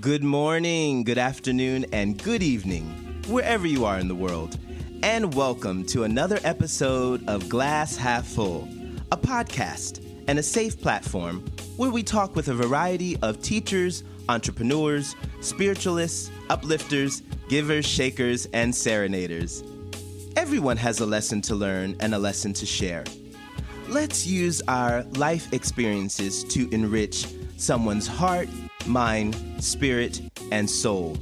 Good morning, good afternoon, and good evening, wherever you are in the world. And welcome to another episode of Glass Half Full, a podcast and a safe platform where we talk with a variety of teachers, entrepreneurs, spiritualists, uplifters, givers, shakers, and serenaders. Everyone has a lesson to learn and a lesson to share. Let's use our life experiences to enrich someone's heart, mind, spirit, and soul.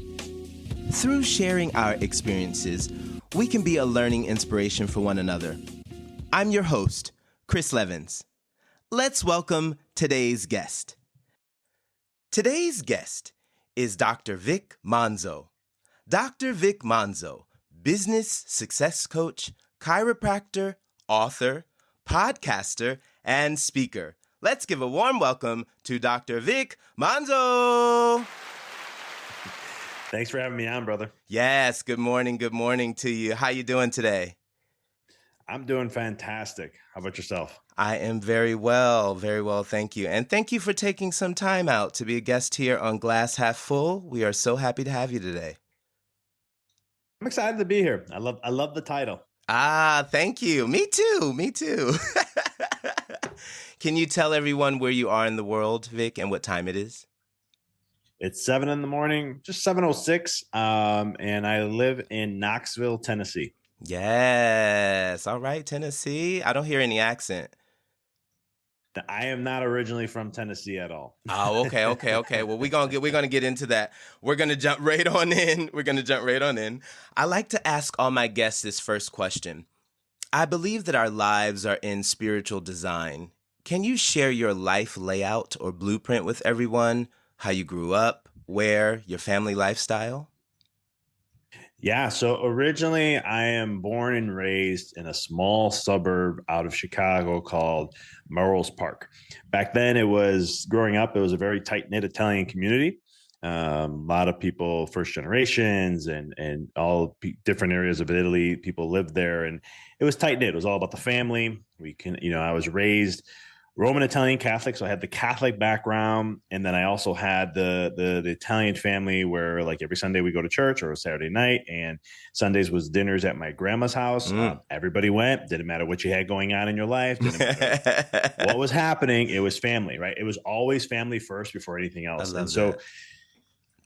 Through sharing our experiences, we can be a learning inspiration for one another. I'm your host, Chris Levens. Let's welcome today's guest. Today's guest is Dr. Vic Manzo. Dr. Vic Manzo, business success coach, chiropractor, author, podcaster, and speaker. Let's give a warm welcome to Dr. Vic Manzo. Thanks for having me on, brother. Yes, good morning to you. How you doing today? I'm doing fantastic. How about yourself? I am very well, thank you. And thank you for taking some time out to be a guest here on Glass Half Full. We are so happy to have you today. I'm excited to be here. I love the title. Thank you. Me too. Can you tell everyone where you are in the world, Vic, and what time it is? It's 7 a.m, just 7:06, and I live in Knoxville, Tennessee. Yes. All right, Tennessee. I don't hear any accent. I am not originally from Tennessee at all. Oh, okay. Well, we're gonna get into that. We're gonna jump right on in. I like to ask all my guests this first question. I believe that our lives are in spiritual design. Can you share your life layout or blueprint with everyone? How you grew up, where, your family lifestyle? Yeah, so originally I am born and raised in a small suburb out of Chicago called Melrose Park. Back then it was a very tight-knit Italian community. A lot of people, first generations and all different areas of Italy, people lived there, and it was tight-knit. It was all about the family. I was raised Roman Italian Catholic, so I had the Catholic background, and then I also had the Italian family where like every Sunday we go to church or a Saturday night, and Sundays was dinners at my grandma's house. Everybody went. Didn't matter what you had going on in your life. Didn't matter what was happening. It was family, right? It was always family first before anything else. And so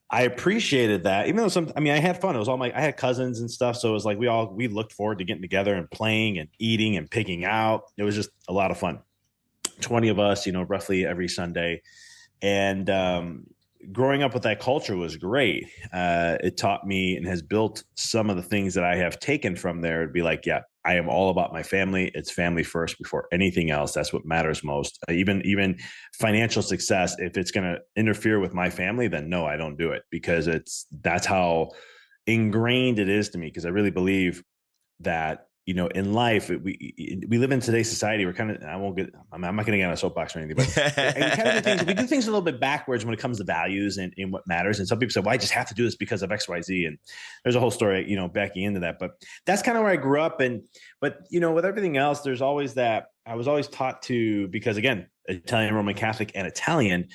I appreciated that, even though I had fun. It was I had cousins and stuff, so it was like we looked forward to getting together and playing and eating and picking out. It was just a lot of fun. 20 of us, roughly every Sunday. And growing up with that culture was great. It taught me and has built some of the things that I have taken from there. It'd be like, yeah, I am all about my family. It's family first before anything else. That's what matters most. Even financial success, if it's going to interfere with my family, then no, I don't do it, because that's how ingrained it is to me. Because I really believe that in life, we live in today's society. I'm not going to get on a soapbox or anything, but we do things a little bit backwards when it comes to values and what matters. And some people say, well, I just have to do this because of X, Y, Z. And there's a whole story, backing into that, but that's kind of where I grew up. But with everything else, there's always that. I was always taught to, because again, Italian, Roman Catholic and Italian,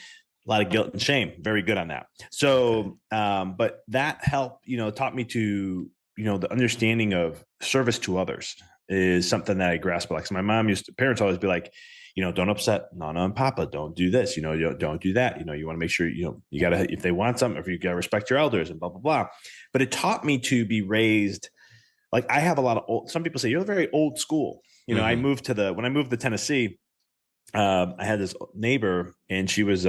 a lot of guilt and shame, very good on that. So, but that helped, taught me to, the understanding of service to others is something that I grasp. Like, so my parents always be like, don't upset Nana and Papa. Don't do this, don't do that. You want to make sure, you gotta, if they want something, if you gotta respect your elders and blah, blah, blah. But it taught me to be raised. Like, I have a lot of some people say you're very old school. When I moved to Tennessee, I had this neighbor, and she was,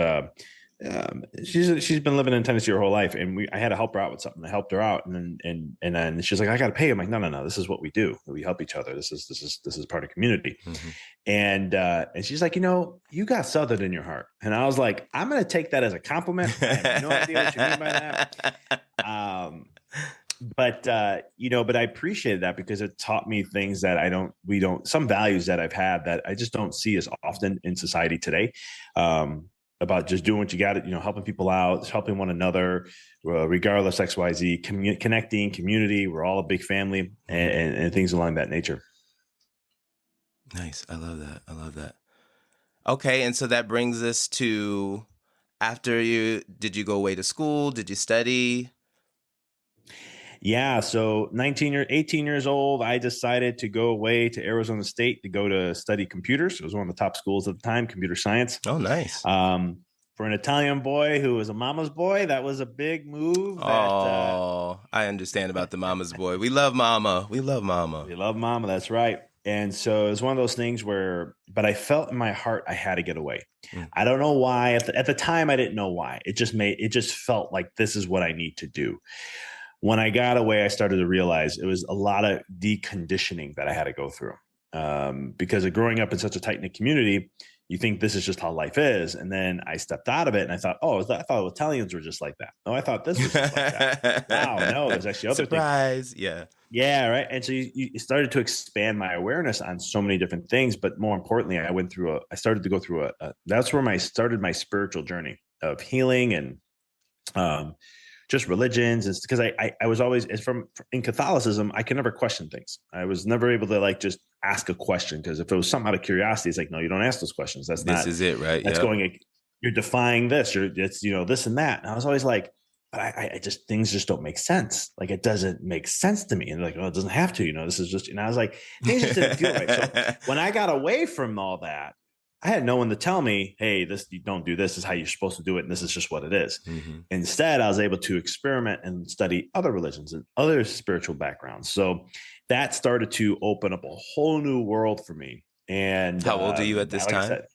she's been living in Tennessee her whole life, and I had to help her out with something. I helped her out, and then she's like, I got to pay. I'm like, no, this is what we do. We help each other. This is part of community. And she's like, you got Southern in your heart. And I was like, I'm going to take that as a compliment. I have no idea what you mean by that. But I appreciated that, because it taught me things that some values that I've had that I just don't see as often in society today. About just doing what you got to, helping people out, helping one another, regardless X, Y, Z, connecting, community. We're all a big family, and things along that nature. Nice. I love that. Okay. And so that brings us to did you go away to school? Did you study? Yeah. So 18 years old, I decided to go away to Arizona State to go to study computers. It was one of the top schools at the time, computer science. Oh, nice. For an Italian boy who was a mama's boy, that was a big move. I understand about the mama's boy. We love mama. We love mama. We love mama. That's right. And so it was one of those things where, but I felt in my heart I had to get away. I don't know why. At the time, I didn't know why. It just felt like this is what I need to do. When I got away, I started to realize it was a lot of deconditioning that I had to go through. Because of growing up in such a tight-knit community, you think this is just how life is. And then I stepped out of it and I thought, I thought Italians were just like that. No, I thought this was just like that. Wow, no, there's actually other Surprise. things. Yeah. Yeah, right. And so you started to expand my awareness on so many different things. But more importantly, I started to go through that's where I started my spiritual journey of healing and just religions. It's because I was always in Catholicism, I could never question things. I was never able to just ask a question, because if it was something out of curiosity, it's like, no, you don't ask those questions. This is it, right? That's you're defying this, it's this and that. And I was always like, but I just, things just don't make sense. Like, it doesn't make sense to me. And like, oh, it doesn't have to, this is just, and I was like, things just didn't feel right. So when I got away from all that, I had no one to tell me, hey, you don't do this is how you're supposed to do it. And this is just what it is. Mm-hmm. Instead, I was able to experiment and study other religions and other spiritual backgrounds. So that started to open up a whole new world for me. And how old are you at this time? I said,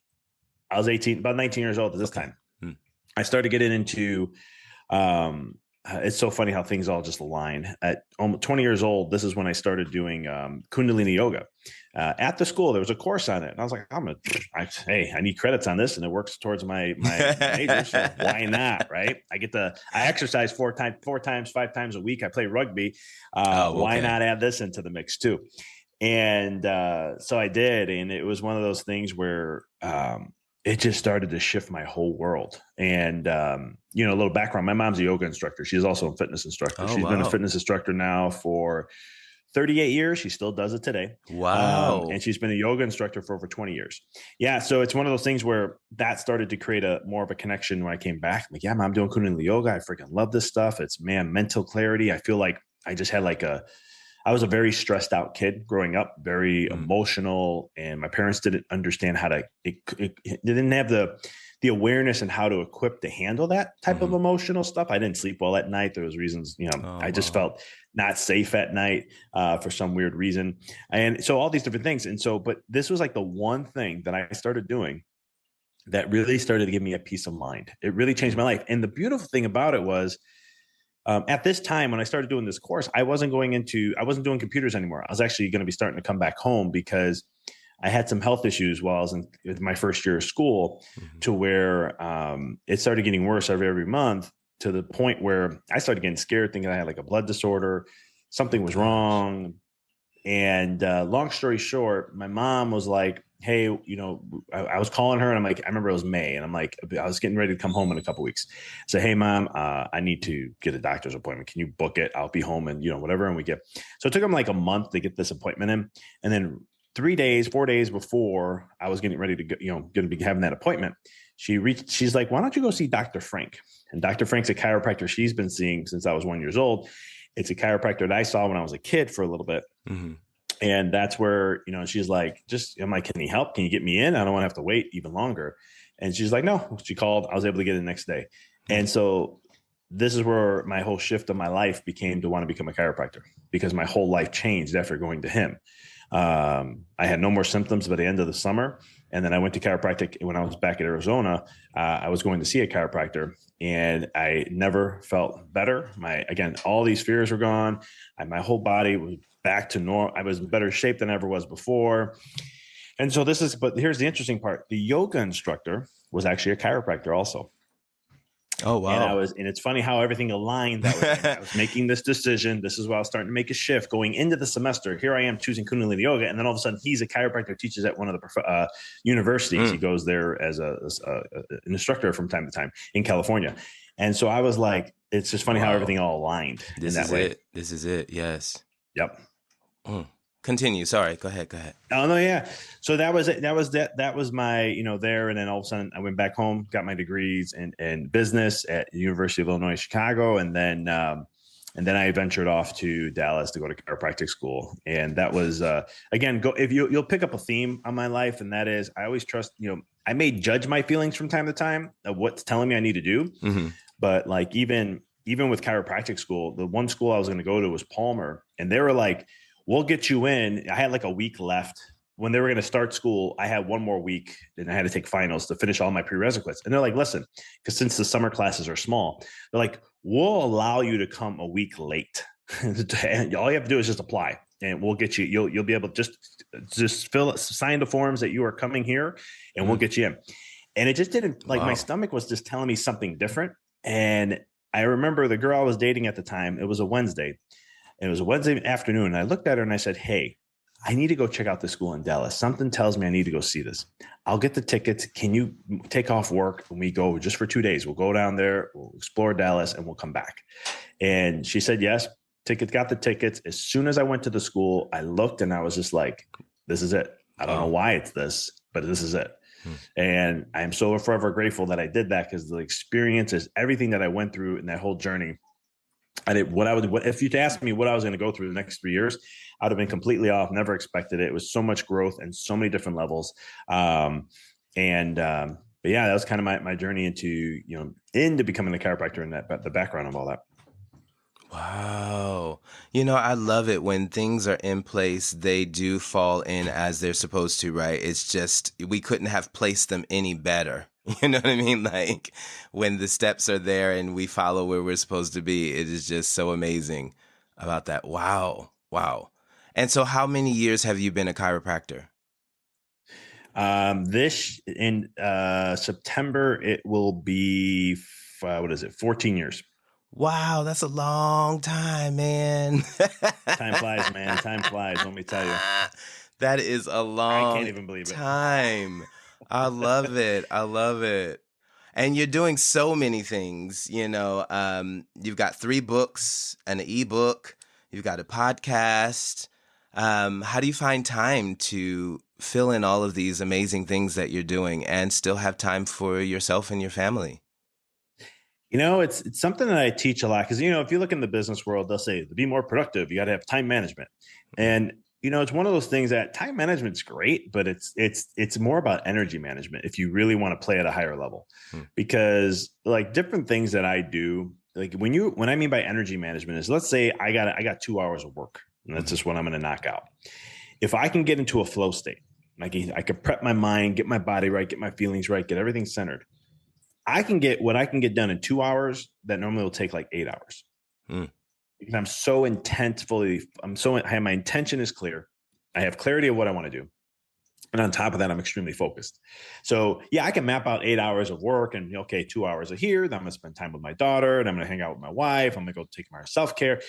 I was about 19 years old at this time. I started getting into, it's so funny how things all just align. At 20 years old, this is when I started doing Kundalini yoga. At the school, there was a course on it. And I was like, I need credits on this, and it works towards my major. So why not? Right. I exercise 5 times a week. I play rugby. Why not add this into the mix too? And so I did. And it was one of those things where it just started to shift my whole world. And, a little background, my mom's a yoga instructor. She's also a fitness instructor. She's been a fitness instructor now for 38 years. She still does it today. Wow. And she's been a yoga instructor for over 20 years. Yeah. So it's one of those things where that started to create more of a connection when I came back. I'm like, yeah, Mom, I'm doing Kundalini yoga. I freaking love this stuff. It's mental clarity. I feel like I just had I was a very stressed out kid growing up, very emotional, and my parents didn't understand how to, they didn't have the awareness and how to equip to handle that type of emotional stuff. I didn't sleep well at night. There was reasons, I just felt not safe at night for some weird reason. And so all these different things. And so, but this was like the one thing that I started doing that really started to give me a peace of mind. It really changed my life. And the beautiful thing about it was, at this time, when I started doing this course, I wasn't doing computers anymore. I was actually going to be starting to come back home because I had some health issues while I was in my first year of school, to where it started getting worse every month, to the point where I started getting scared, thinking I had like a blood disorder, something was wrong. And long story short, my mom was like, hey, I was calling her, and I'm like, I remember it was May, and I'm like, I was getting ready to come home in a couple of weeks. So, hey, Mom, I need to get a doctor's appointment. Can you book it? I'll be home and, whatever. And so it took him like a month to get this appointment in. And then 4 days before I was getting ready to go, going to be having that appointment, she's like, why don't you go see Dr. Frank? And Dr. Frank's a chiropractor she's been seeing since I was 1 year old. It's a chiropractor that I saw when I was a kid for a little bit. Mm-hmm. And that's where, she's like, I'm like, can he help? Can you get me in? I don't want to have to wait even longer. And she's like, no. She called. I was able to get it the next day. And so this is where my whole shift of my life became to want to become a chiropractor, because my whole life changed after going to him. I had no more symptoms by the end of the summer. And then I went to chiropractic when I was back in Arizona. I was going to see a chiropractor, and I never felt better. Again, all these fears were gone. My whole body was back to normal. I was in better shape than I ever was before. And so but here's the interesting part. The yoga instructor was actually a chiropractor also. Oh, wow. And it's funny how everything aligned that way. I was making this decision. This is why I was starting to make a shift going into the semester. Here I am choosing Kundalini yoga. And then all of a sudden he's a chiropractor, teaches at one of the universities. He goes there as an instructor from time to time in California. And so I was like, it's just funny how everything all aligned. This is it. Yes. Yep. Continue. Sorry. Go ahead. Go ahead. Oh no, yeah. So that was it. That was my, there. And then all of a sudden I went back home, got my degrees in business at the University of Illinois, Chicago. And then I ventured off to Dallas to go to chiropractic school. And that was, again, if you'll pick up a theme on my life. And that is, I always trust, I may judge my feelings from time to time of what's telling me I need to do. Mm-hmm. But like, even with chiropractic school, the one school I was going to go to was Palmer. And they were like, we'll get you in. I had like a week left when they were going to start school. I had one more week and I had to take finals to finish all my prerequisites. And they're like, listen, because since the summer classes are small, they're like, we'll allow you to come a week late. And all you have to do is just apply and we'll get you. You'll be able to just sign the forms that you are coming here and we'll get you in. And it just didn't my stomach was just telling me something different. And I remember the girl I was dating at the time, it was a Wednesday. And it was a Wednesday afternoon. And I looked at her and I said, hey, I need to go check out the school in Dallas. Something tells me I need to go see this. I'll get the tickets. Can you take off work and we go just for 2 days? We'll go down there, we'll explore Dallas and we'll come back. And she said, yes, got the tickets. As soon as I went to the school, I looked and I was just like, this is it. I don't know why it's this, but this is it. And I'm so forever grateful that I did that because the experiences, everything that I went through in that whole journey, if you'd asked me what I was going to go through the next 3 years, I'd have been completely off, never expected it. It was so much growth and so many different levels. But yeah, that was kind of my journey into becoming a chiropractor and the background of all that. Wow. I love it when things are in place, they do fall in as they're supposed to, right? It's just, we couldn't have placed them any better. You know what I mean? Like when the steps are there and we follow where we're supposed to be, it is just so amazing about that. Wow. Wow. And so how many years have you been a chiropractor? This in September, it will be, 14 years. Wow, that's a long time, man. Time flies, man. Time flies. Let me tell you. That is a long I can't even believe it. time. I love it. I love it. And you're doing so many things. You've got 3 books, an ebook, you've got a podcast. How do you find time to fill in all of these amazing things that you're doing and still have time for yourself and your family? It's something that I teach a lot because, if you look in the business world, they'll say to be more productive, you got to have time management. And, it's one of those things that time management's great, but it's more about energy management if you really want to play at a higher level, because like different things that I do, like when I mean by energy management is, let's say I got 2 hours of work and that's just what I'm going to knock out. If I can get into a flow state, like I can prep my mind, get my body right, get my feelings right, get everything centered. I can get what I can get done in 2 hours that normally will take like 8 hours. Because I'm so my intention is clear. I have clarity of what I want to do. And on top of that, I'm extremely focused. So yeah, I can map out 8 hours of work and 2 hours of here. Then I'm going to spend time with my daughter and I'm going to hang out with my wife. I'm going to go take my self-care.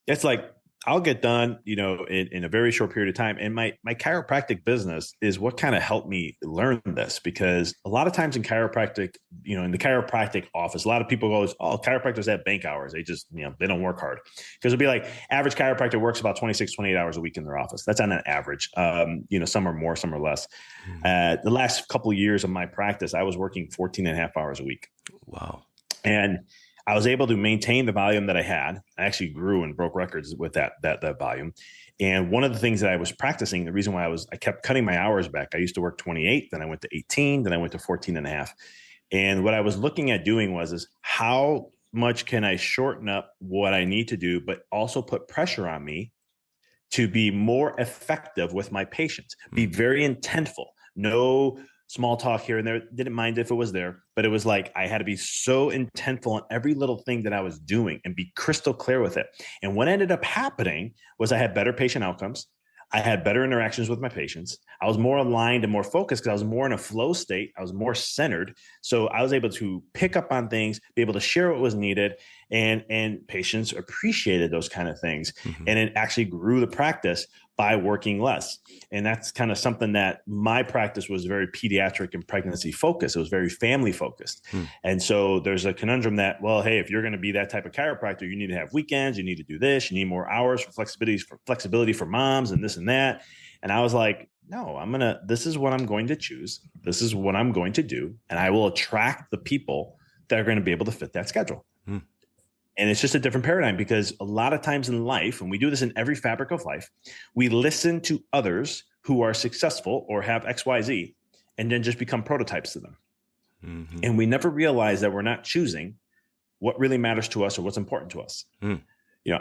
It's like, I'll get done, in a very short period of time. And my chiropractic business is what kind of helped me learn this, because a lot of times in chiropractic, in the chiropractic office, a lot of people go, oh, chiropractors have bank hours. They just, they don't work hard. Because it'd be like average chiropractor works about 26, 28 hours a week in their office. That's on an average. Some are more, some are less. The last couple of years of my practice, I was working 14 and a half hours a week. Wow. And I was able to maintain the volume that I had. I actually grew and broke records with that volume. And one of the things that I was practicing, the reason why I kept cutting my hours back. I used to work 28, then I went to 18, then I went to 14 and a half. And what I was looking at doing is how much can I shorten up what I need to do, but also put pressure on me to be more effective with my patients, be very intentful, no small talk here and there. Didn't mind if it was there, but it was like I had to be so intentful on every little thing that I was doing and be crystal clear with it. And what ended up happening was I had better patient outcomes. I had better interactions with my patients. I was more aligned and more focused because I was more in a flow state. I was more centered. So I was able to pick up on things, be able to share what was needed, and patients appreciated those kind of things. Mm-hmm. And it actually grew the practice by working less. And that's kind of something that my practice was very pediatric and pregnancy focused. It was very family focused. And so there's a conundrum that, well, hey, if you're going to be that type of chiropractor, you need to have weekends, you need to do this, you need more hours for flexibility for moms and this and that. And I was like, no, this is what I'm going to choose. This is what I'm going to do. And I will attract the people that are going to be able to fit that schedule. And it's just a different paradigm, because a lot of times in life, and we do this in every fabric of life, we listen to others who are successful or have XYZ and then just become prototypes to them. Mm-hmm. And we never realize that we're not choosing what really matters to us or what's important to us.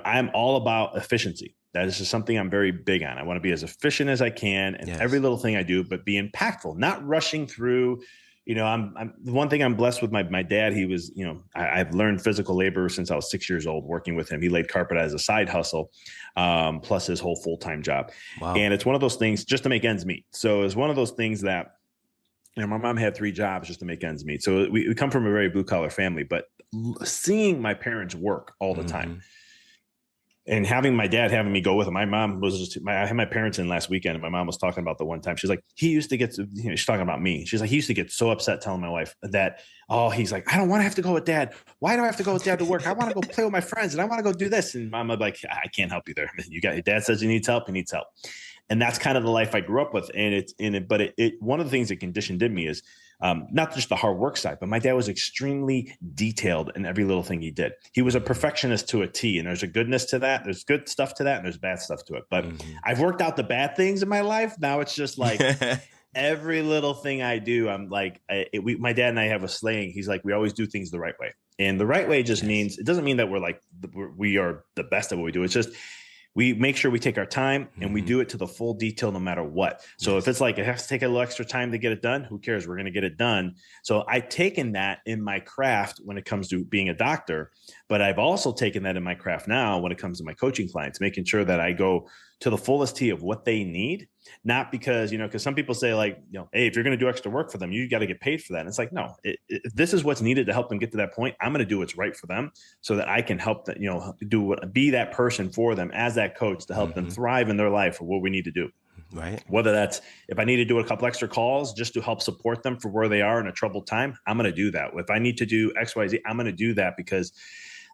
I'm all about efficiency. That is just something I'm very big on. I want to be as efficient as I can in every little thing I do, but be impactful, not rushing through. I'm the one thing I'm blessed with my dad. He was, I've learned physical labor since I was 6 years old working with him. He laid carpet as a side hustle, plus his whole full-time job. Wow. And it's one of those things just to make ends meet. So it's one of those things that, my mom had 3 jobs just to make ends meet. So we come from a very blue collar family, but seeing my parents work all the time, and having my dad having me go with him. My mom was I had my parents in last weekend, and my mom was talking about the one time. She's like, he used to get she's talking about me. She's like, he used to get so upset telling my wife that, he's like, I don't want to have to go with dad. Why do I have to go with dad to work? I want to go play with my friends and I want to go do this. And mom would like, I can't help you there. Your dad says he needs help. He needs help. And that's kind of the life I grew up with. And it's in it. But one of the things that conditioned in me is not just the hard work side, but my dad was extremely detailed in every little thing he did. He was a perfectionist to a T, and there's a goodness to that. There's good stuff to that, and there's bad stuff to it. But I've worked out the bad things in my life. Now it's just like every little thing I do, I'm like, my dad and I have a slang. He's like, we always do things the right way. And the right way just means, it doesn't mean that we are the best at what we do. It's just, we make sure we take our time and we do it to the full detail no matter what. So if it's like it has to take a little extra time to get it done, who cares? We're going to get it done. So I've taken that in my craft when it comes to being a doctor, but I've also taken that in my craft now when it comes to my coaching clients, making sure that I go to the fullest T of what they need. Not because, because some people say like, hey, if you're going to do extra work for them, you got to get paid for that. And it's like, no, if this is what's needed to help them get to that point, I'm going to do what's right for them so that I can help that, be that person for them as that coach to help them thrive in their life or what we need to do. Right. Whether that's, if I need to do a couple extra calls just to help support them for where they are in a troubled time, I'm going to do that. If I need to do XYZ, I'm going to do that because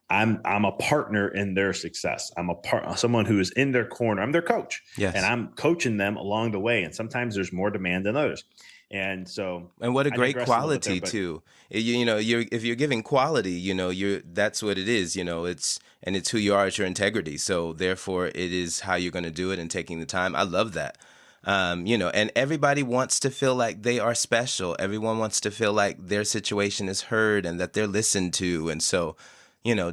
I'm a partner in their success. I'm someone who is in their corner. I'm their coach. Yes. And I'm coaching them along the way. And sometimes there's more demand than others. And what a great quality too. If you're giving quality, that's what it is. It's who you are. It's your integrity. So therefore, it is how you're going to do it and taking the time. I love that. And everybody wants to feel like they are special. Everyone wants to feel like their situation is heard and that they're listened to. And so,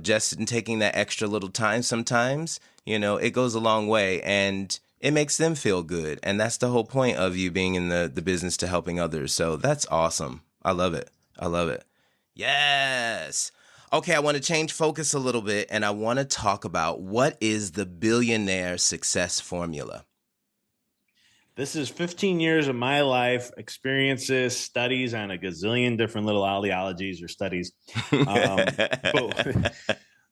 just in taking that extra little time sometimes, it goes a long way and it makes them feel good. And that's the whole point of you being in the business to helping others. So that's awesome. I love it. Yes. Okay, I want to change focus a little bit and I want to talk about what is the billionaire success formula? This is 15 years of my life, experiences, studies on a gazillion different little ideologies or studies. But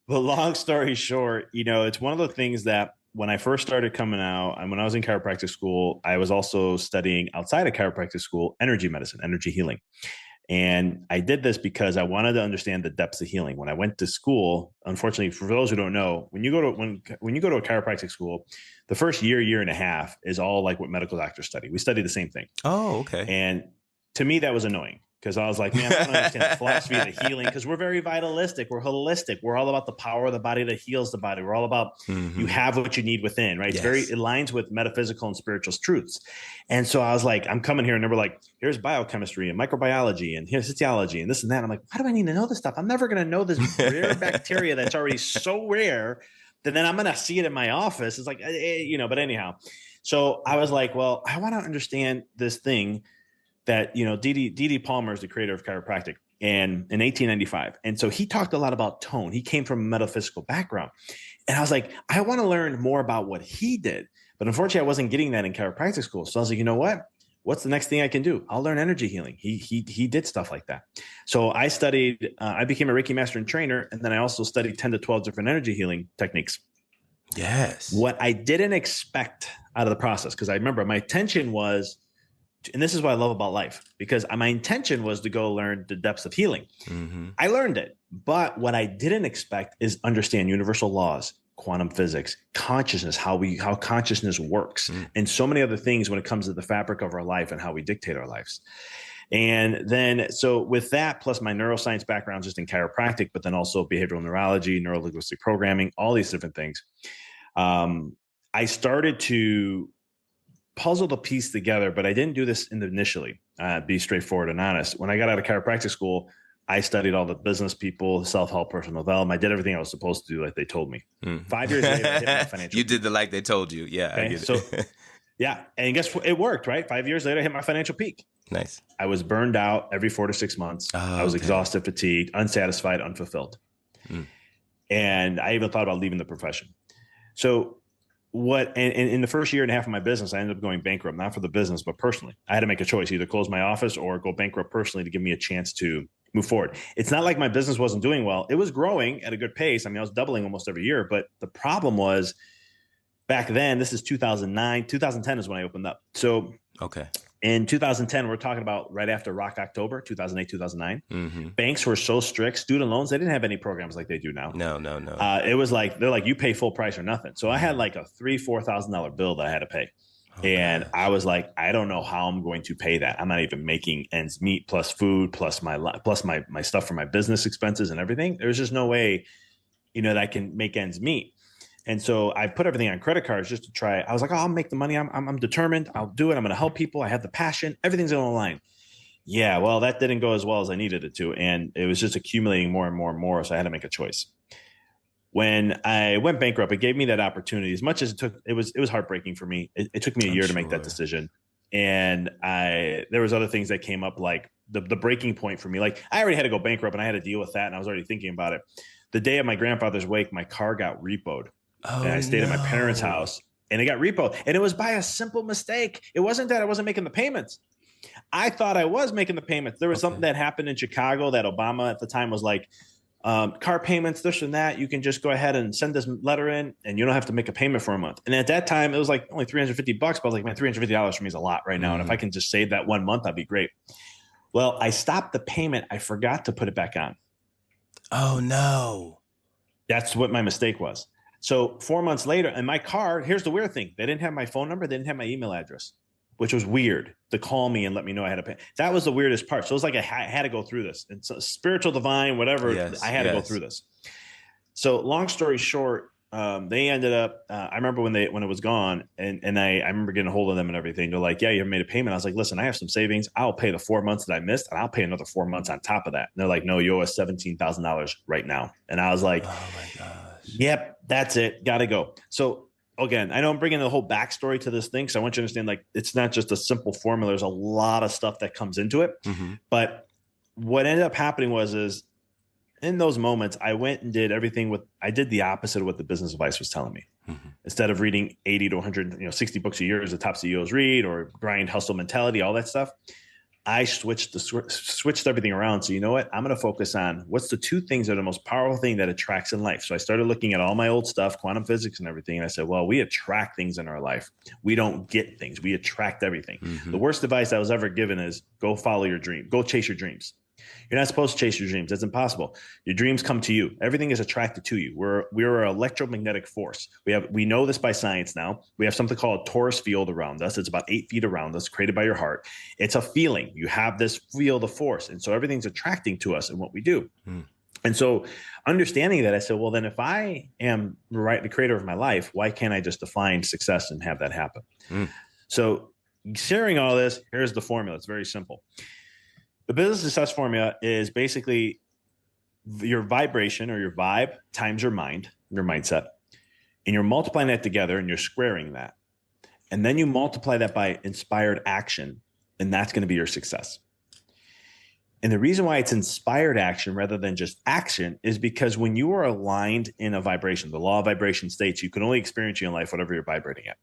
long story short, it's one of the things that when I first started coming out and when I was in chiropractic school, I was also studying outside of chiropractic school, energy medicine, energy healing. And I did this because I wanted to understand the depths of healing. When I went to school, unfortunately, for those who don't know, when you go to a chiropractic school, the first year and a half is all like what medical doctors study. We study the same thing. Oh, okay. And to me, that was annoying because I was like, man, I don't understand the philosophy of the healing because we're very vitalistic. We're holistic. We're all about the power of the body that heals the body. We're all about you have what you need within, right? Yes. It aligns with metaphysical and spiritual truths. And so I was like, I'm coming here and they were like, here's biochemistry and microbiology and here's physiology and this and that. I'm like, why do I need to know this stuff? I'm never going to know this rare bacteria that's already so rare that then I'm going to see it in my office. It's like, but anyhow. So I was like, well, I want to understand this thing that, D.D. Palmer is the creator of chiropractic and in 1895. And so he talked a lot about tone. He came from a metaphysical background. And I was like, I want to learn more about what he did But unfortunately, I wasn't getting that in chiropractic school. So I was like, you know what? What's the next thing I can do? I'll learn energy healing. He did stuff like that. So I studied, I became a Reiki master and trainer. And then I also studied 10 to 12 different energy healing techniques. Yes. What I didn't expect out of the process, because I remember my intention was, and this is what I love about life, because my intention was to go learn the depths of healing. Mm-hmm. I learned it. But what I didn't expect is understand universal laws, quantum physics, consciousness, how consciousness works, and so many other things when it comes to the fabric of our life and how we dictate our lives. And then, so with that, plus my neuroscience background just in chiropractic, but then also behavioral neurology, neuro-linguistic programming, all these different things, I started to puzzle the piece together, but I didn't do this initially, be straightforward and honest. When I got out of chiropractic school, I studied all the business people, self-help, personal development. I did everything I was supposed to do like they told me. 5 years later, I hit my financial You did the like they told you. Yeah, okay? I get it. So, yeah. And guess what? It worked, right? 5 years later, I hit my financial peak. Nice. I was burned out every 4 to 6 months. I was exhausted, fatigued, unsatisfied, unfulfilled. And I even thought about leaving the profession. So and in the first year and a half of my business, I ended up going bankrupt, not for the business, but personally. I had to make a choice, either close my office or go bankrupt personally to give me a chance to move forward. It's not like my business wasn't doing well. It was growing at a good pace. I mean, I was doubling almost every year, but the problem was back then, this is 2009, 2010 is when I opened up. So in 2010, we're talking about right after Rock October, 2008, 2009. Banks were so strict. Student loans, they didn't have any programs like they do now. No. It was like, they're like, you pay full price or nothing. So I had like a $3,000-$4,000 bill that I had to pay. And I was like, I don't know how I'm going to pay that. I'm not even making ends meet, plus food, plus my stuff for my business expenses and everything. There's just no way, that I can make ends meet. And so I put everything on credit cards just to try. I was like, I'll make the money. I'm determined. I'll do it. I'm going to help people. I have the passion. Everything's going to align. Yeah, well, that didn't go as well as I needed it to. And it was just accumulating more and more and more. So I had to make a choice. When I went bankrupt, it gave me that opportunity. As much as it was heartbreaking for me. It took me a year to make that decision. And there was other things that came up, like the breaking point for me. Like I already had to go bankrupt and I had to deal with that. And I was already thinking about it. The day of my grandfather's wake, my car got repoed. And I stayed at my parents' house and it got repoed. And it was by a simple mistake. It wasn't that I wasn't making the payments. I thought I was making the payments. There was something that happened in Chicago that Obama at the time was like, car payments, this and that. You can just go ahead and send this letter in and you don't have to make a payment for a month. And at that time, it was like only $350, but I was like, man, $350 for me is a lot right now. And if I can just save that 1 month, that'd be great. Well, I stopped the payment. I forgot to put it back on. Oh, no. That's what my mistake was. So 4 months later, and my car, here's the weird thing. They didn't have my phone number. They didn't have my email address, which was weird, to call me and let me know I had to pay. That was the weirdest part. So it was like I had to go through this. And so spiritual, divine, whatever, I had to go through this. So long story short, they ended up, I remember when it was gone and I remember getting a hold of them and everything. They're like, yeah, you haven't made a payment. I was like, listen, I have some savings. I'll pay the 4 months that I missed and I'll pay another 4 months on top of that. And they're like, no, you owe us $17,000 right now. And I was like, oh my gosh. Yep, that's it. Got to go. So again, I know I'm bringing the whole backstory to this thing. So I want you to understand, like, it's not just a simple formula. There's a lot of stuff that comes into it. But what ended up happening is in those moments, I went and did everything I did the opposite of what the business advice was telling me. Instead of reading 80 to 100, 60 books a year as the top CEOs read, or grind, hustle mentality, all that stuff, I switched everything around. So you know what? I'm going to focus on what's the two things that are the most powerful thing that attracts in life. So I started looking at all my old stuff, quantum physics and everything. And I said, well, we attract things in our life. We don't get things. We attract everything. The worst advice I was ever given is go follow your dream. Go chase your dreams. You're not supposed to chase your dreams. That's impossible. Your dreams come to you. Everything is attracted to you. We're an electromagnetic force. We know this by science now. We have something called a torus field around us. It's about 8 feet around us, created by your heart. It's a feeling. You have this field of force. And so everything's attracting to us in what we do. And so understanding that, I said, well, then if I am the creator of my life, why can't I just define success and have that happen? So sharing all this, here's the formula. It's very simple. The business success formula is basically your vibration or your vibe times your mind, your mindset, and you're multiplying that together and you're squaring that. And then you multiply that by inspired action, and that's going to be your success. And the reason why it's inspired action rather than just action is because when you are aligned in a vibration, the law of vibration states you can only experience in life whatever you're vibrating at.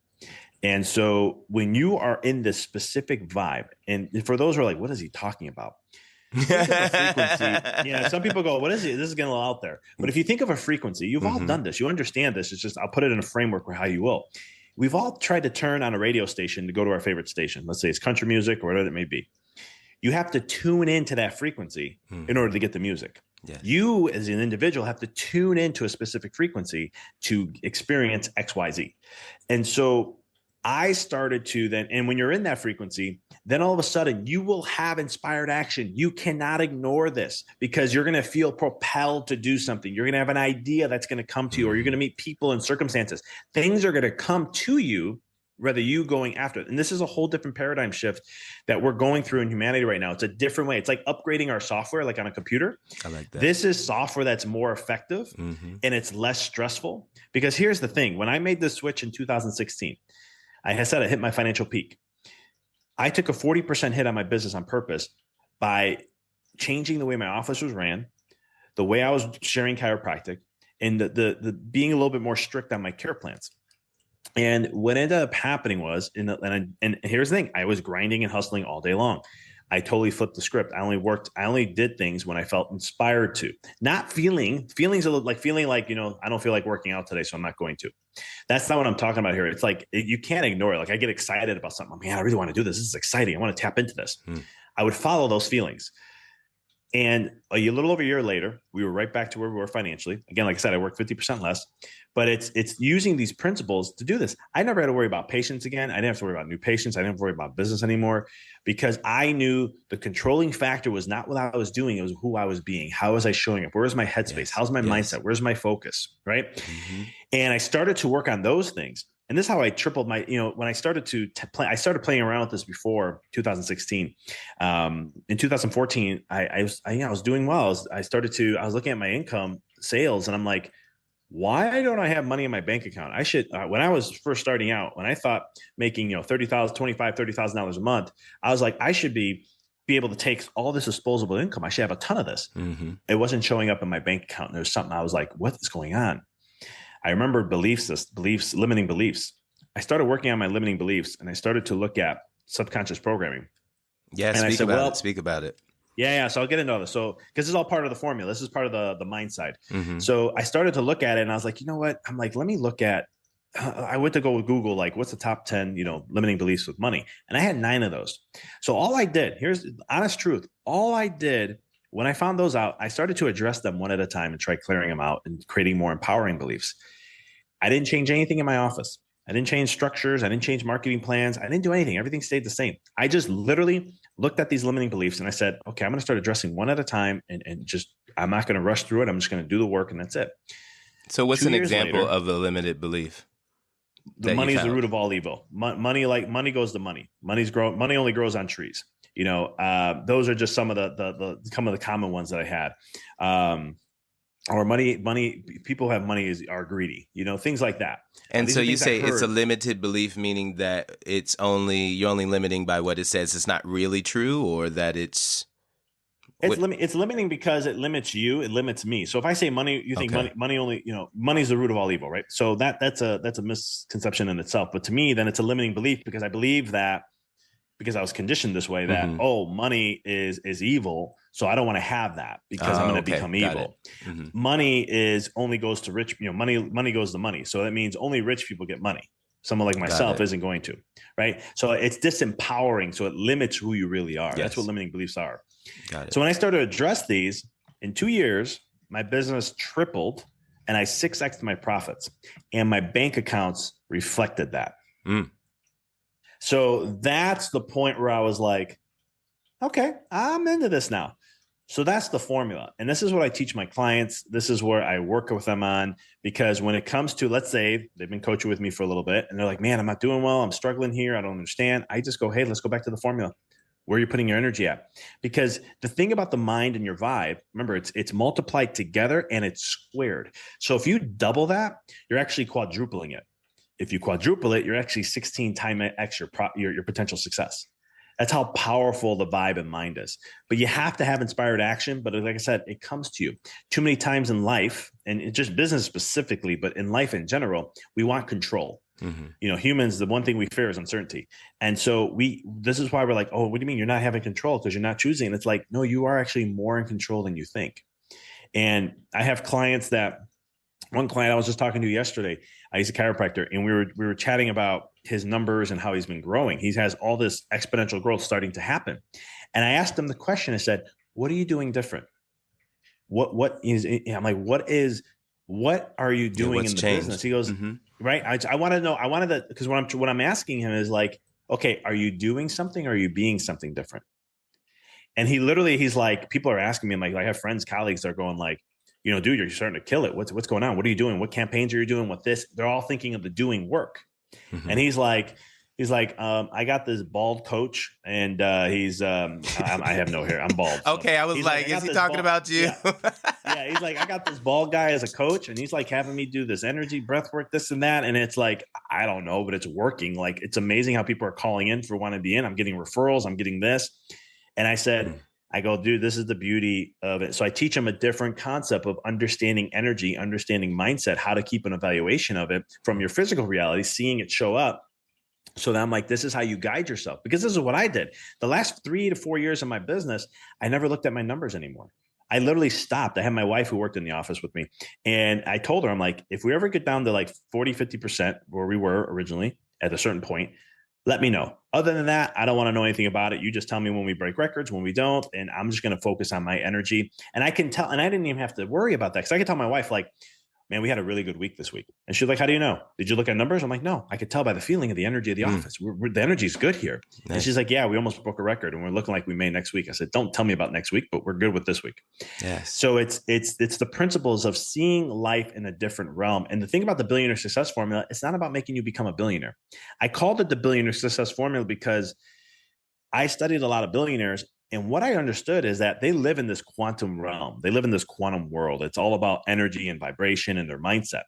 And so when you are in this specific vibe, and for those who are like, what is he talking about? Think of a frequency. Some people go, what is it? This is getting a little out there. But if you think of a frequency, you've all done this. You understand this. It's just, I'll put it in a framework where how you will. We've all tried to turn on a radio station to go to our favorite station. Let's say it's country music or whatever it may be. You have to tune into that frequency in order to get the music. Yes. You as an individual have to tune into a specific frequency to experience XYZ. And so I started to then, and when you're in that frequency, then all of a sudden you will have inspired action. You cannot ignore this because you're going to feel propelled to do something. You're going to have an idea that's going to come to you, or you're going to meet people and circumstances. Things are going to come to you, rather you going after it. And this is a whole different paradigm shift that we're going through in humanity right now. It's a different way. It's like upgrading our software, like on a computer. I like that. This is software that's more effective and it's less stressful. Because here's the thing. When I made this switch in 2016, I said I hit my financial peak. I took a 40% hit on my business on purpose by changing the way my office was ran, the way I was sharing chiropractic, and the being a little bit more strict on my care plans. And what ended up happening was, and here's the thing, I was grinding and hustling all day long. I totally flipped the script. I only did things when I felt inspired to, not feelings like feeling like, I don't feel like working out today, so I'm not going to. That's not what I'm talking about here. It's like, you can't ignore it. Like I get excited about something. Man, I really want to do this. This is exciting. I want to tap into this. I would follow those feelings. And a little over a year later, we were right back to where we were financially. Again, like I said, I worked 50% less, but it's using these principles to do this. I never had to worry about patients again. I didn't have to worry about new patients. I didn't have to worry about business anymore because I knew the controlling factor was not what I was doing. It was who I was being. How was I showing up? Where was my headspace? Yes. How's my mindset? Where's my focus? Right. And I started to work on those things. And this is how I tripled my, when I started to play, I started playing around with this before 2016. In 2014, I was doing well. I was looking at my income sales and I'm like, why don't I have money in my bank account? I should, when I was first starting out, when I thought making, $30,000 a month, I was like, I should be able to take all this disposable income. I should have a ton of this. It wasn't showing up in my bank account. And there was something I was like, what is going on? I remember limiting beliefs. I started working on my limiting beliefs and I started to look at subconscious programming. Yeah. Speak about it. Yeah. So I'll get into all this. So, cause it's all part of the formula. This is part of the mind side. So I started to look at it and I was like, you know what? I'm like, let me look at, I went to go with Google, like what's the top 10, limiting beliefs with money. And I had 9 of those. So all I did, here's the honest truth. All I did when I found those out, I started to address them one at a time and try clearing them out and creating more empowering beliefs. I didn't change anything in my office. I didn't change structures. I didn't change marketing plans. I didn't do anything. Everything stayed the same. I just literally looked at these limiting beliefs and I said, okay, I'm going to start addressing one at a time and just, I'm not going to rush through it. I'm just going to do the work and that's it. So what's an example of a limited belief? The money is the root of all evil. Money goes to money. Money only grows on trees. Those are just some of the common ones that I had. Or money, people who have money are greedy, things like that. And so you say it's a limited belief, meaning that you're only limiting by what it says. It's not really true, or that it's limiting because it limits you. It limits me. So if I say money, you think money only, money's the root of all evil, right? So that's a misconception in itself. But to me, then it's a limiting belief because I believe that because I was conditioned this way that, money is evil. So I don't want to have that because I'm going to become evil. Money only goes to rich, money goes to money. So that means only rich people get money. Someone like myself isn't going to, right? So it's disempowering. So it limits who you really are. Yes. That's what limiting beliefs are. Got it. So when I started to address these in 2 years, my business tripled and I 6x'd my profits and my bank accounts reflected that. So that's the point where I was like, okay, I'm into this now. So that's the formula. And this is what I teach my clients. This is where I work with them on, because when it comes to, let's say they've been coaching with me for a little bit and they're like, man, I'm not doing well. I'm struggling here. I don't understand. I just go, hey, let's go back to the formula. Where are you putting your energy at? Because the thing about the mind and your vibe, remember, it's multiplied together and it's squared. So if you double that, you're actually quadrupling it. If you quadruple it, you're actually 16 times extra your potential success. That's how powerful the vibe and mind is. But you have to have inspired action. But like I said, it comes to you. Too many times in life, and it's just business specifically, but in life in general, we want control. Humans, the one thing we fear is uncertainty. And so this is why we're like, oh, what do you mean you're not having control because you're not choosing? And it's like, no, you are actually more in control than you think. And I have clients one client I was just talking to yesterday, he's a chiropractor, and we were chatting about his numbers and how he's been growing. He has all this exponential growth starting to happen. And I asked him the question, I said, what are you doing different? What is, I'm like, what are you doing in the business? He goes, right. I want to know, because what I'm asking him is like, okay, are you doing something or are you being something different? And he's like, people are asking me, like I have friends, colleagues that are going like, dude, you're starting to kill it. What's going on? What are you doing? What campaigns are you doing? What this? They're all thinking of the doing work. And he's like, I got this bald coach, and I have no hair. I'm bald. So. Okay, I was like, is he talking about you? Yeah, he's like, I got this bald guy as a coach, and he's like having me do this energy, breath work, this and that. And it's like, I don't know, but it's working. Like, it's amazing how people are calling in for wanting to be in. I'm getting referrals. I'm getting this. And I said, I go, dude, this is the beauty of it. So I teach them a different concept of understanding energy, understanding mindset, how to keep an evaluation of it from your physical reality, seeing it show up. So that I'm like, this is how you guide yourself, because this is what I did. The last 3 to 4 years of my business, I never looked at my numbers anymore. I literally stopped. I had my wife who worked in the office with me, and I told her, I'm like, if we ever get down to like 40, 50% where we were originally at a certain point, let me know. Other than that, I don't want to know anything about it. You just tell me when we break records, when we don't, and I'm just going to focus on my energy. And I can tell, and I didn't even have to worry about that, because I could tell my wife, like, man, we had a really good week this week. And she's like, how do you know? Did you look at numbers? I'm like, no, I could tell by the feeling of the energy of the office. The energy is good here. Nice. And she's like, yeah, we almost broke a record and we're looking like we may next week. I said, don't tell me about next week, but we're good with this week. Yes. So it's the principles of seeing life in a different realm. And the thing about the billionaire success formula, it's not about making you become a billionaire. I called it the billionaire success formula because I studied a lot of billionaires. And what I understood is that they live in this quantum realm. They live in this quantum world. It's all about energy and vibration and their mindset.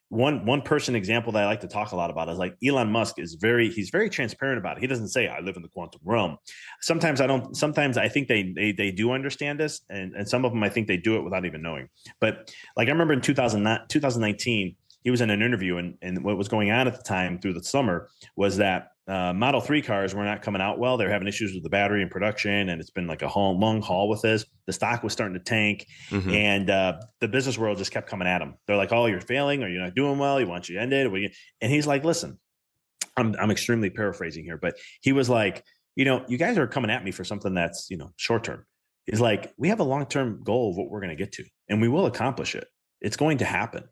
One person example that I like to talk a lot about is like Elon Musk he's very transparent about it. He doesn't say I live in the quantum realm. Sometimes I think they do understand this, and some of them I think they do it without even knowing. But like I remember in 2019, he was in an interview, and what was going on at the time through the summer was that Model 3 cars were not coming out well. They're having issues with the battery and production, and it's been like a long haul with this. The stock was starting to tank, and the business world just kept coming at him. They're like, "Oh, you're failing, or you're not doing well. You want you to end it." And he's like, "Listen, I'm extremely paraphrasing here, but he was like, you guys are coming at me for something that's short term. He's like, we have a long term goal of what we're going to get to, and we will accomplish it. It's going to happen."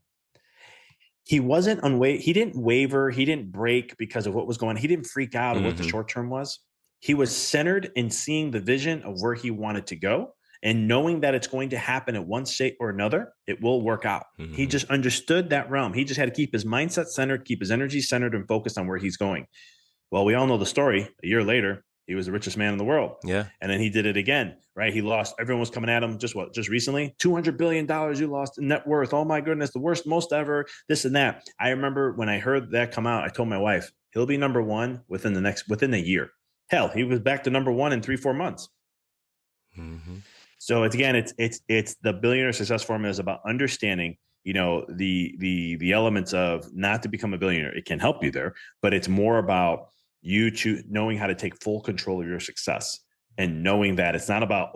He he didn't waver. He didn't break because of what was going on. He didn't freak out of what the short term was. He was centered in seeing the vision of where he wanted to go and knowing that it's going to happen at one state or another. It will work out. He just understood that realm. He just had to keep his mindset centered, keep his energy centered, and focused on where he's going. Well, we all know the story. A year later, he was the richest man in the world. Yeah. And then he did it again, right? He lost. Everyone was coming at him just recently. $200 billion you lost in net worth. Oh my goodness. The worst, most ever, this and that. I remember when I heard that come out, I told my wife, he'll be number one within a year. Hell, he was back to number one in 3-4 months. So it's the billionaire success formula is about understanding, the elements of not to become a billionaire. It can help you there, but it's more about you knowing how to take full control of your success and knowing that it's not about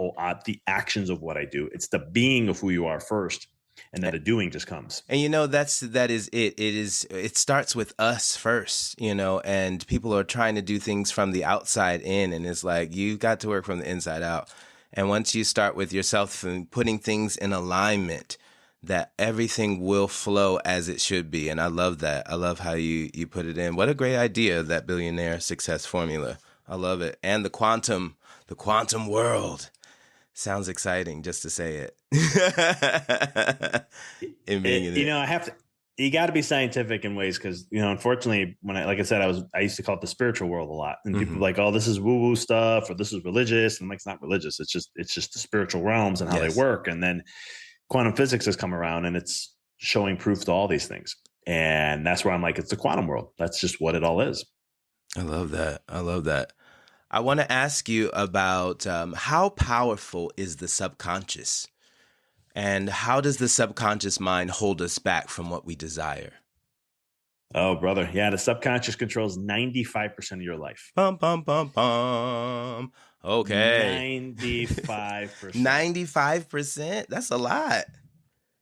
the actions of what I do. It's the being of who you are first, and then the doing just comes. And that is it. It starts with us first, and people are trying to do things from the outside in, and it's like you got to work from the inside out. And once you start with yourself and putting things in alignment, that everything will flow as it should be. And I love that. I love how you put it in. What a great idea, that billionaire success formula. I love it. And the quantum world. Sounds exciting just to say it. You got to be scientific in ways because, unfortunately, like I said, I used to call it the spiritual world a lot. And people are like, oh, this is woo-woo stuff, or this is religious. And I'm like, it's not religious. It's just the spiritual realms and how they work. And then quantum physics has come around and it's showing proof to all these things. And that's where I'm like, it's the quantum world. That's just what it all is. I love that. I want to ask you about how powerful is the subconscious, and how does the subconscious mind hold us back from what we desire? Oh, brother. Yeah. The subconscious controls 95% of your life. Bum, bum, bum, bum. Okay. 95%. 95%? That's a lot.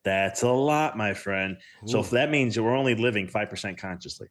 That's a lot, my friend. So Ooh, if that means we're only living 5% consciously.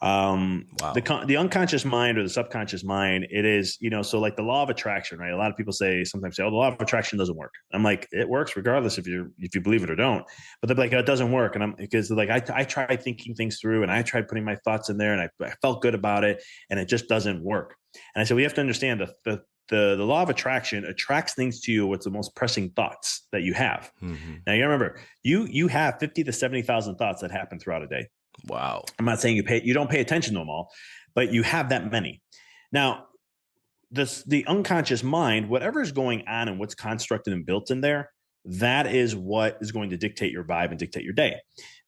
wow. The unconscious mind or the subconscious mind, it is, so like the law of attraction, right? A lot of people sometimes say, oh, the law of attraction doesn't work. I'm like, it works regardless if you believe it or don't. But they're like, oh, it doesn't work. And because like, I tried thinking things through and I tried putting my thoughts in there and I felt good about it and it just doesn't work. And I said, we have to understand the law of attraction attracts things to you. What's the most pressing thoughts that you have? Mm-hmm. Now you remember, you have 50 to 70,000 thoughts that happen throughout a day. Wow. I'm not saying you don't pay attention to them all, but you have that many. Now, the unconscious mind, whatever is going on and what's constructed and built in there, that is what is going to dictate your vibe and dictate your day.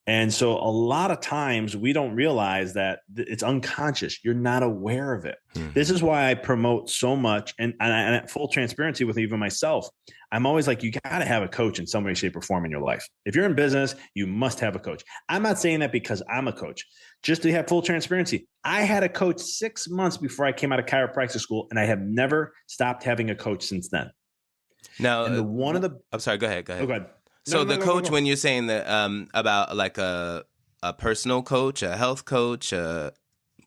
And so a lot of times we don't realize that it's unconscious. You're not aware of it. Mm-hmm. This is why I promote so much and at full transparency with even myself. I'm always like, you got to have a coach in some way, shape, or form in your life. If you're in business, you must have a coach. I'm not saying that because I'm a coach. Just to have full transparency, I had a coach 6 months before I came out of chiropractic school, and I have never stopped having a coach since then. Now, And I'm sorry, go ahead. Oh, go ahead. So No, the go, coach, go. when you're saying that about like a personal coach, a health coach,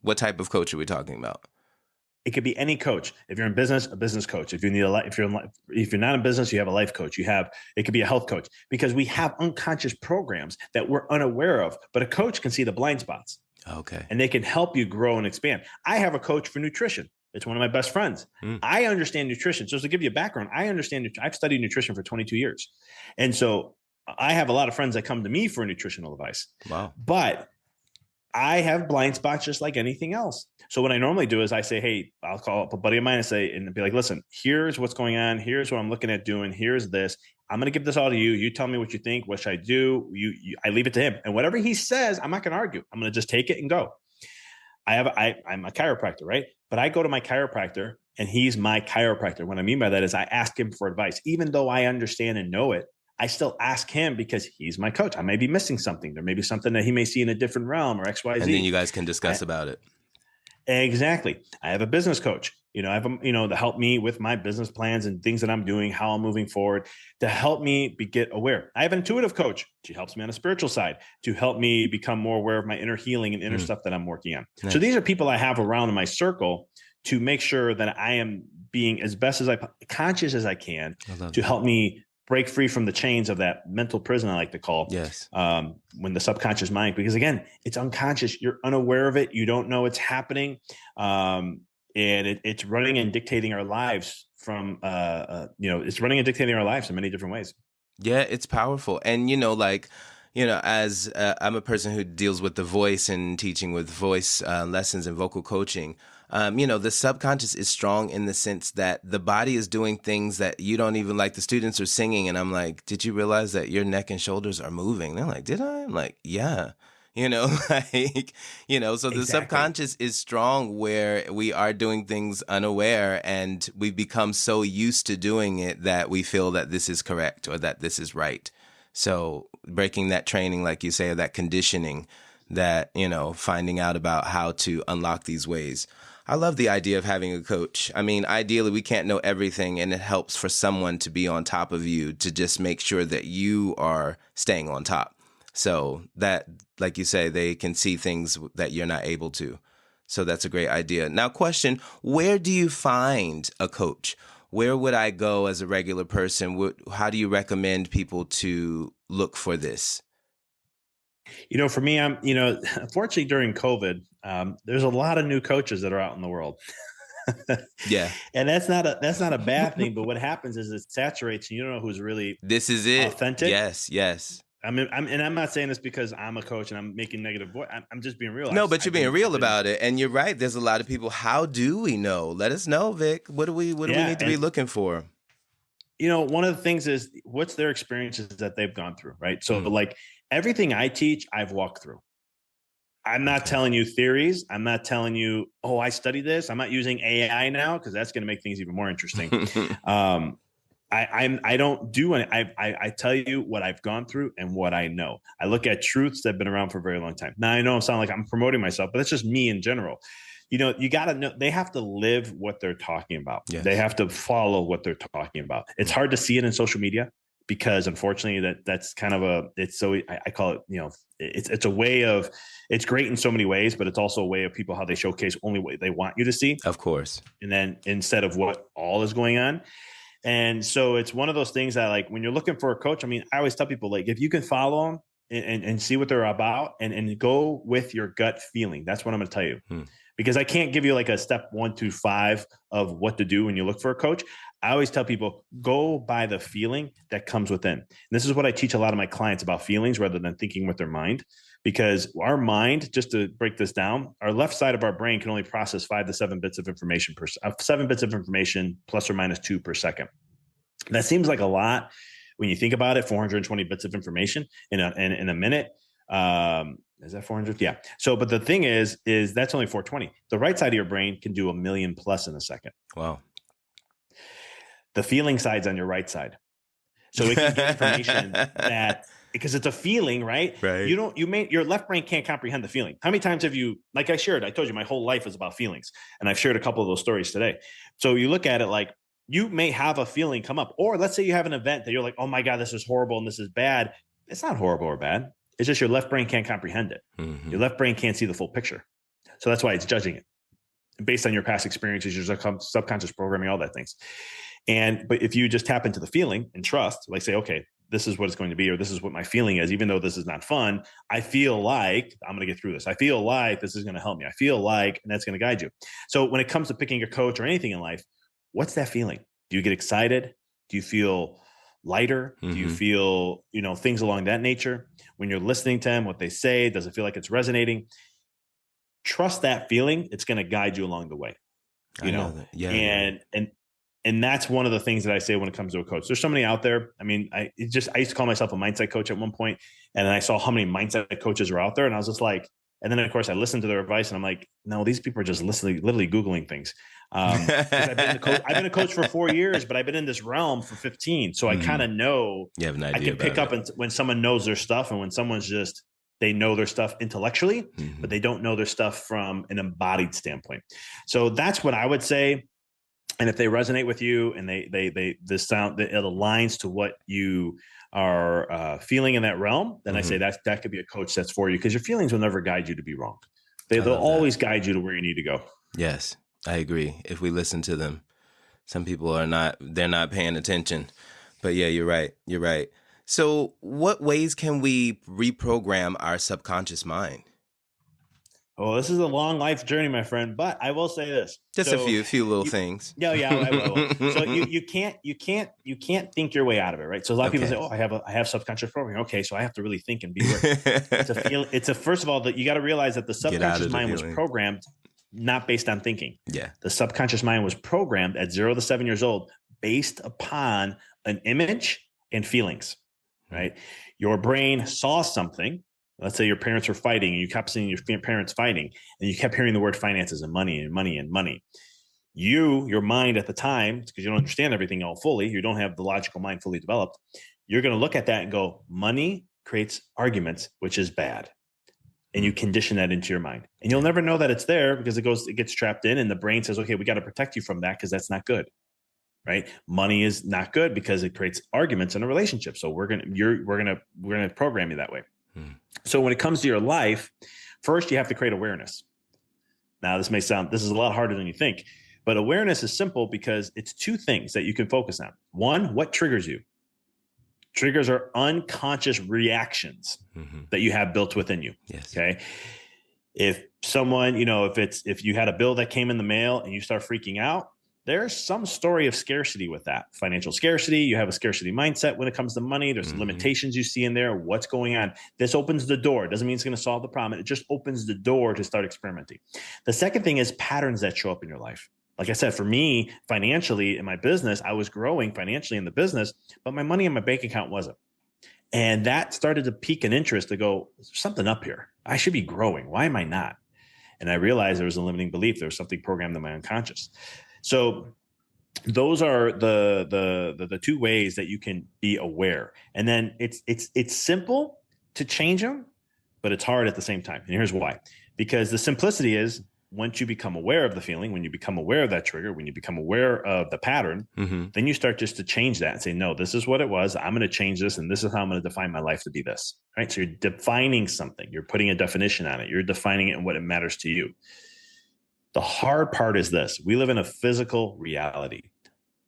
what type of coach are we talking about? It could be any coach. If you're in business, a business coach. If you need if you're not in business, you have a life coach. It could be a health coach, because we have unconscious programs that we're unaware of, but a coach can see the blind spots. Okay. And they can help you grow and expand. I have a coach for nutrition. It's one of my best friends. I understand nutrition. So to give you a background, I've studied nutrition for 22 years. And so I have a lot of friends that come to me for nutritional advice. Wow. But I have blind spots just like anything else. So what I normally do is I say, hey, I'll call up a buddy of mine and be like, listen, here's what's going on. Here's what I'm looking at doing. Here's this. I'm going to give this all to you. You tell me what you think. What should I do? I leave it to him. And whatever he says, I'm not going to argue. I'm going to just take it and go. I'm a chiropractor, right? But I go to my chiropractor and he's my chiropractor. What I mean by that is I ask him for advice. Even though I understand and know it, I still ask him because he's my coach. I may be missing something. There may be something that he may see in a different realm or X, Y, Z. And then you guys can discuss about it. Exactly. I have a business coach, I have, to help me with my business plans and things that I'm doing, how I'm moving forward, to help me get aware. I have an intuitive coach. She helps me on a spiritual side to help me become more aware of my inner healing and inner stuff that I'm working on. Nice. So these are people I have around in my circle to make sure that I am being as best as conscious as I can to help me break free from the chains of that mental prison, I like to call. Yes. When the subconscious mind, because again, it's unconscious. You're unaware of it. You don't know it's happening. And it's running and dictating our lives it's running and dictating our lives in many different ways. Yeah, it's powerful. And, as I'm a person who deals with the voice and teaching with voice lessons and vocal coaching, the subconscious is strong in the sense that the body is doing things that you don't even like. The students are singing and I'm like, did you realize that your neck and shoulders are moving? They're like, did I? I'm like, yeah. So the subconscious is strong where we are doing things unaware and we become so used to doing it that we feel that this is correct or that this is right. So breaking that training, like you say, or that conditioning, that, finding out about how to unlock these ways. I love the idea of having a coach. I mean, ideally, we can't know everything, and it helps for someone to be on top of you to just make sure that you are staying on top. So that, like you say, they can see things that you're not able to. So that's a great idea. Now, question, where do you find a coach? Where would I go as a regular person? How do you recommend people to look for this? For me, unfortunately during COVID, there's a lot of new coaches that are out in the world. Yeah. And that's not a bad thing. But what happens is it saturates and you don't know who's really this is it. Authentic. Yes. I'm not saying this because I'm a coach and I'm making negative voice. I'm just being real. No, but you're being real about it. And you're right. There's a lot of people. How do we know? Let us know, Vic. What do we need to be looking for? One of the things is what's their experiences that they've gone through, right? So like everything I teach, I've walked through. I'm not telling you theories. I'm not telling you, I studied this. I'm not using AI now because that's going to make things even more interesting. I don't do any. I tell you what I've gone through and what I know. I look at truths that have been around for a very long time. Now I know I sound like I'm promoting myself, but that's just me in general. You got to know they have to live what they're talking about. Yes. They have to follow what they're talking about. It's hard to see it in social media because unfortunately that's kind of I call it, it's a way of, it's great in so many ways, but it's also a way of people, how they showcase only what they want you to see. Of course. And then instead of what all is going on. And so it's one of those things that, like, when you're looking for a coach, I mean, I always tell people, like, if you can follow them and see what they're about and go with your gut feeling, that's what I'm going to tell you. Because I can't give you like a step 1 to 5 of what to do when you look for a coach. I always tell people, go by the feeling that comes within. And this is what I teach a lot of my clients about feelings rather than thinking with their mind. Because our mind, just to break this down, our left side of our brain can only process 5 to 7 bits of information 7 bits of information plus or minus 2 per second. That seems like a lot when you think about it. 420 bits of information in a minute. Is that 400? Yeah. So, but the thing is that's only 420. The right side of your brain can do 1 million plus in a second. Wow. The feeling side's on your right side. So it can get information that, because it's a feeling, right? Right. Your left brain can't comprehend the feeling. How many times have you, like I told you my whole life is about feelings, and I've shared a couple of those stories today. So you look at it like, you may have a feeling come up, or let's say you have an event that you're like, oh my God, this is horrible and this is bad. It's not horrible or bad. It's just your left brain can't comprehend it. Mm-hmm. Your left brain can't see the full picture. So that's why it's judging it based on your past experiences, your subconscious programming, all that things. But if you just tap into the feeling and trust, like say, okay, this is what it's going to be, or this is what my feeling is, even though this is not fun, I feel like I'm going to get through this. I feel like this is going to help me. I feel like, and that's going to guide you. So when it comes to picking a coach or anything in life, what's that feeling? Do you get excited? Do you feel lighter? Mm-hmm. Do you feel, things along that nature? When you're listening to them, what they say, does it feel like it's resonating? Trust that feeling. It's going to guide you along the way, know that. Yeah. And that's one of the things that I say when it comes to a coach. There's so many out there. I mean, I used to call myself a mindset coach at one point, and then I saw how mane mindset coaches are out there, and I was just like, and then of course I listened to their advice, and I'm like, no, these people are just literally Googling things. I've been a coach for 4 years, but I've been in this realm for 15. So I kind of know, you have an idea. I can pick up when someone knows their stuff, and when someone's they know their stuff intellectually, but they don't know their stuff from an embodied standpoint. So that's what I would say. And if they resonate with you and the sound, it aligns to what you are feeling in that realm, then I say that could be a coach that's for you, because your feelings will never guide you to be wrong. They'll always guide you to where you need to go. Yes, I agree. If we listen to them, some people they're not paying attention, but yeah, you're right. You're right. So what ways can we reprogram our subconscious mind? Oh, this is a long life journey, my friend. But I will say this: just a few little things. Yeah, I will. So you can't think your way out of it, right? So a lot of people say, "Oh, I have subconscious programming." Okay, so I have to really think and be aware. First of all, that you got to realize that the subconscious mind was programmed not based on thinking. Yeah, the subconscious mind was programmed at 0 to 7 years old based upon an image and feelings. Right, your brain saw something. Let's say your parents were fighting and you kept seeing your parents fighting, and you kept hearing the word finances and money and money and money. Your mind at the time, because you don't understand everything all fully, you don't have the logical mind fully developed, you're going to look at that and go, money creates arguments, which is bad. And you condition that into your mind. And you'll never know that it's there because it gets trapped in, and the brain says, okay, we got to protect you from that because that's not good. Right? Money is not good because it creates arguments in a relationship. So we're going to program you that way. So when it comes to your life, first you have to create awareness. Now this is a lot harder than you think, but awareness is simple because it's 2 things that you can focus on. One, what triggers you? Triggers are unconscious reactions that you have built within you. Yes. Okay. If someone, if you had a bill that came in the mail and you start freaking out, there's some story of scarcity with that. Financial scarcity. You have a scarcity mindset when it comes to money. There's limitations you see in there. What's going on? This opens the door. Doesn't mean it's going to solve the problem. It just opens the door to start experimenting. The second thing is patterns that show up in your life. Like I said, for me, financially in my business, I was growing financially in the business, but my money in my bank account wasn't. And that started to pique an interest to go, there's something up here. I should be growing. Why am I not? And I realized there was a limiting belief. There was something programmed in my unconscious. So those are the two ways that you can be aware. And then it's simple to change them, but it's hard at the same time. And here's why. Because the simplicity is, once you become aware of the feeling, when you become aware of that trigger, when you become aware of the pattern, then you start just to change that and say, no, this is what it was. I'm going to change this. And this is how I'm going to define my life to be this. Right. So you're defining something. You're putting a definition on it. You're defining it and what it matters to you. The hard part is this: we live in a physical reality.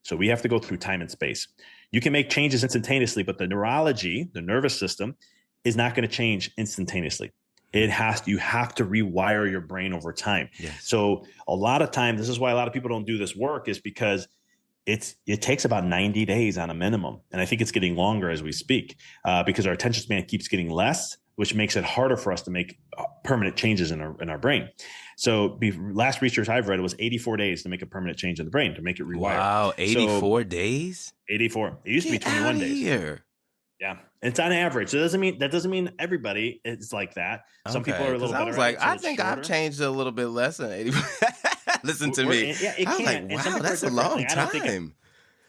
So we have to go through time and space. You can make changes instantaneously, but the neurology, the nervous system, is not going to change instantaneously. You have to rewire your brain over time. Yes. So a lot of times, this is why a lot of people don't do this work, is because it takes about 90 days on a minimum. And I think it's getting longer as we speak, because our attention span keeps getting less, which makes it harder for us to make permanent changes in our brain. So last research I've read, it was 84 days to make a permanent change in the brain, to make it rewire. Wow, 84 days? 84. It used to be 21 days. Here. Yeah, it's on average. So that doesn't mean everybody is like that. Some people are a little better. I was like, I think I've changed a little bit less than 80. Listen to me. Yeah, it can. I was like, wow, that's a long time.